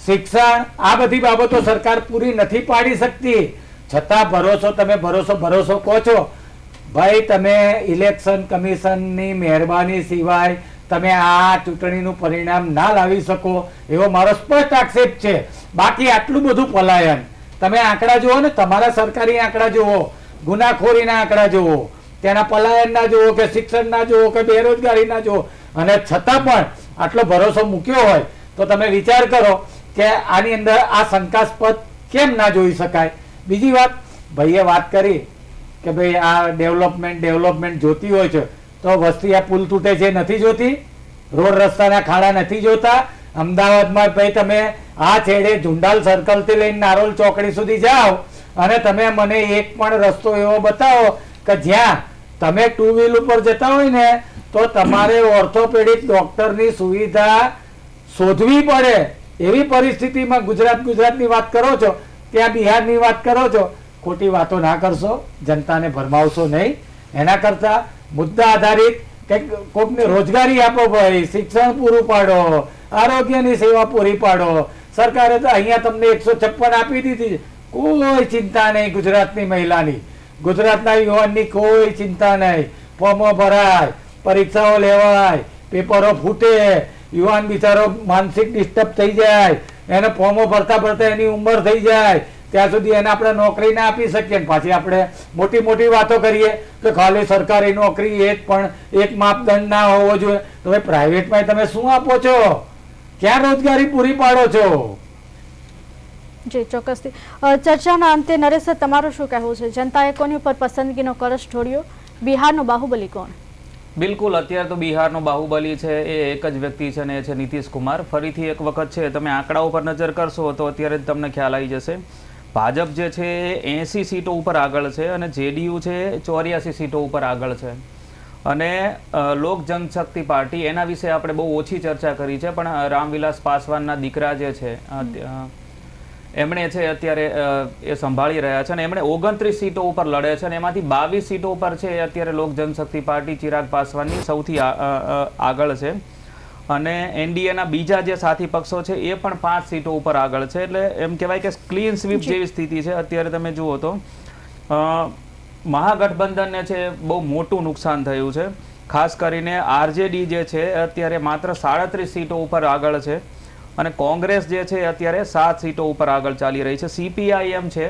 શિક્ષણ, આ બધી બાબતો સરકાર પૂરી નથી પાડી શકતી, છતાં તમે ભરોસો કહો છો. ભાઈ તમે ઇલેક્શન કમિશનની મહેરબાની સિવાય તમે આ ચૂંટણીનું પરિણામ ના લાવી શકો એવો મારો સ્પષ્ટ આક્ષેપ છે. બાકી આટલું બધું પલાયન, તમે આંકડા જુઓ ને, તમારા સરકારી આંકડા જુઓ, ગુનાખોરીના આંકડા જુઓ, તેના પલાયનના જુઓ કે શિક્ષણના જુઓ કે બેરોજગારીના જુઓ, અને છતાં પણ આટલો ભરોસો મૂક્યો હોય તો તમે વિચાર કરો કે આની અંદર આ શંકાસ્પદ કેમ ના જોઈ શકાય. બીજી વાત, ભાઈએ વાત કરી કે ભાઈ આ ડેવલપમેન્ટ જોતી હોય છે તો વસ્તી આ પુલ તૂટે છે નથી જોતી, રોડ રસ્તાના ખાડા નથી જોતા. અમદાવાદમાં ભાઈ તમે આ છેડે ઝુંડાલ સર્કલથી લઈને નારોલ ચોકડી સુધી જાઓ અને તમે મને એક પણ રસ્તો એવો બતાવો કે જ્યાં તમે 2 વ્હીલ ઉપર જતા હોય ને તો તમારે ઓર્થોપેડિક ડોક્ટરની સુવિધા શોધવી પડે એવી પરિસ્થિતિમાં ગુજરાતની વાત કરો છો, ત્યાં બિહારની વાત કરો છો. ખોટી વાતો ના કરશો, જનતાને ભરમાવશો નહીં. એના કરતા મુદ્દા આધારિત કંઈક કોઈકને રોજગારી આપો ભાઈ, શિક્ષણ પૂરું પાડો, આરોગ્યની સેવા પૂરી પાડો. સરકારે તો અહીંયા તમને 156 આપી દીધી, કોઈ ચિંતા નહીં ગુજરાતની મહિલાની, ગુજરાતના યુવાનની કોઈ ચિંતા નહીં. ફોર્મો ભરાય, પરીક્ષાઓ લેવાય, પેપરો ફૂટે, યુવાન બિચારો માનસિક ડિસ્ટર્બ થઈ જાય, એને ફોર્મો ભરતા એની ઉંમર થઈ જાય, ત્યાં સુધી એને આપણે નોકરી ના આપી શકીએ. પાછી આપણે મોટી વાતો કરીએ કે ખાલી સરકારી નોકરી એક માપદંડ ના હોવો જોઈએ. તમે પ્રાઇવેટમાં તમે શું આપો છો? ક્યાં રોજગારી પૂરી પાડો છો? જી ચોક્કસથી. ચર્ચાના અંતે નરેશ સર, તમારું શું કહેવું છે? જનતાએ કોની ઉપર પસંદગીનો કળશ ઢોળ્યો? બિહારનો બાહુબલી કોણ? બિલકુલ, અત્યારે તો બિહારનો બાહુબલી છે એ એક જ વ્યક્તિ છે ને એ છે નીતિશ કુમાર. ફરીથી એક વખત છે તમે આંકડા ઉપર નજર કરશો તો અત્યારે જ તમને ખ્યાલ આવી જશે. ભાજપ જે છે એ 80 સીટો ઉપર આગળ છે અને જેડીયુ છે 84 સીટો ઉપર આગળ છે. અને લોક જનશક્તિ પાર્ટી, એના વિશે આપણે બહુ ઓછી ચર્ચા કરી છે, પણ રામવિલાસ પાસવાનના દીકરા જે છે એમણે છે અત્યારે એ સંભાળી રહ્યા છે અને એમણે 29 સીટો ઉપર લડે છે અને એમાંથી 22 સીટો ઉપર છે એ અત્યારે લોક જનશક્તિ પાર્ટી ચિરાગ પાસવાનની સૌથી આગળ છે. અને એનડીએના બીજા જે સાથી પક્ષો છે એ પણ 5 સીટો ઉપર આગળ છે. એટલે એમ કહેવાય કે ક્લીન સ્વીપ જેવી સ્થિતિ છે. અત્યારે તમે જુઓ તો મહાગઠબંધનને છે બહુ મોટું નુકસાન થયું છે. ખાસ કરીને આરજેડી જે છે અત્યારે માત્ર 37 સીટો ઉપર આગળ છે અને કોંગ્રેસ જે છે અત્યારે 7 સીટો ઉપર આગળ ચાલી રહી છે. CPIM છે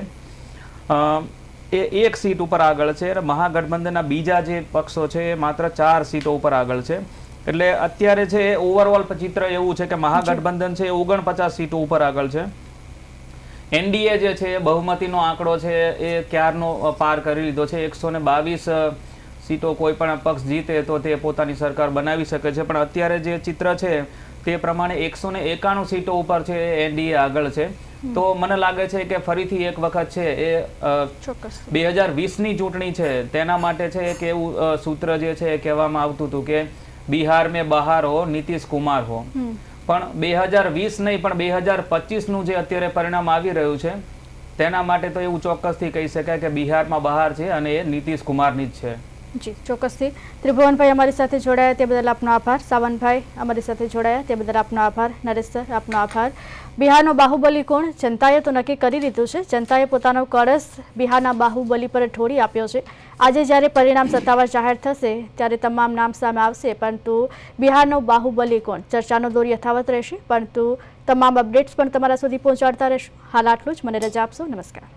એ 1 સીટ ઉપર આગળ છે અને મહાગઠબંધનના બીજા જે પક્ષો છે એ માત્ર 4 સીટો ઉપર આગળ છે. એટલે અત્યારે છે ઓવરઓલ ચિત્ર એવું છે કે મહાગઠબંધન છે 49 સીટો ઉપર આગળ છે. એનડીએ જે છે બહુમતીનો આંકડો છે એ ક્યારનો પાર કરી લીધો છે. 122 સીટો કોઈ પણ પક્ષ જીતે તો તે પોતાની સરકાર બનાવી શકે છે, પણ અત્યારે જે ચિત્ર છે તે પ્રમાણે 191 સીટો ઉપર છે એનડીએ આગળ છે. તો મને લાગે છે કે ફરીથી એક વખત છે એ 2020ની ચૂંટણી છે તેના માટે છે એક એવું સૂત્ર જે છે એ કહેવામાં આવતું હતું કે બિહાર મેં બહાર હો નીતિશ કુમાર હો. પણ 2020 નહીં પણ 2025નું જે અત્યારે પરિણામ આવી રહ્યું છે તેના માટે તો એવું ચોક્કસથી કહી શકાય કે બિહારમાં બહાર છે અને એ નીતિશ કુમારની જ છે. જી ચોક્કસથી. ત્રિભુવનભાઈ અમારી સાથે જોડાયા તે બદલ આપનો આભાર. સાવંતભાઈ અમારી સાથે જોડાયા તે બદલ આપનો આભાર. નરેશ સર આપનો આભાર. બિહારનો બાહુબલી કોણ? જનતાએ તો નક્કી કરી દીધું છે. જનતાએ પોતાનો કળશ બિહારના બાહુબલી પર ઢોળી આપ્યો છે. આજે જ્યારે પરિણામ સત્તાવાર જાહેર થશે ત્યારે તમામ નામ સામે આવશે, પરંતુ બિહારનો બાહુબલી કોણ? ચર્ચાનો દોર યથાવત રહેશે, પરંતુ તમામ અપડેટ્સ પણ તમારા સુધી પહોંચાડતા રહેશું. હાલ આટલું જ. મને રજા આપશો. નમસ્કાર.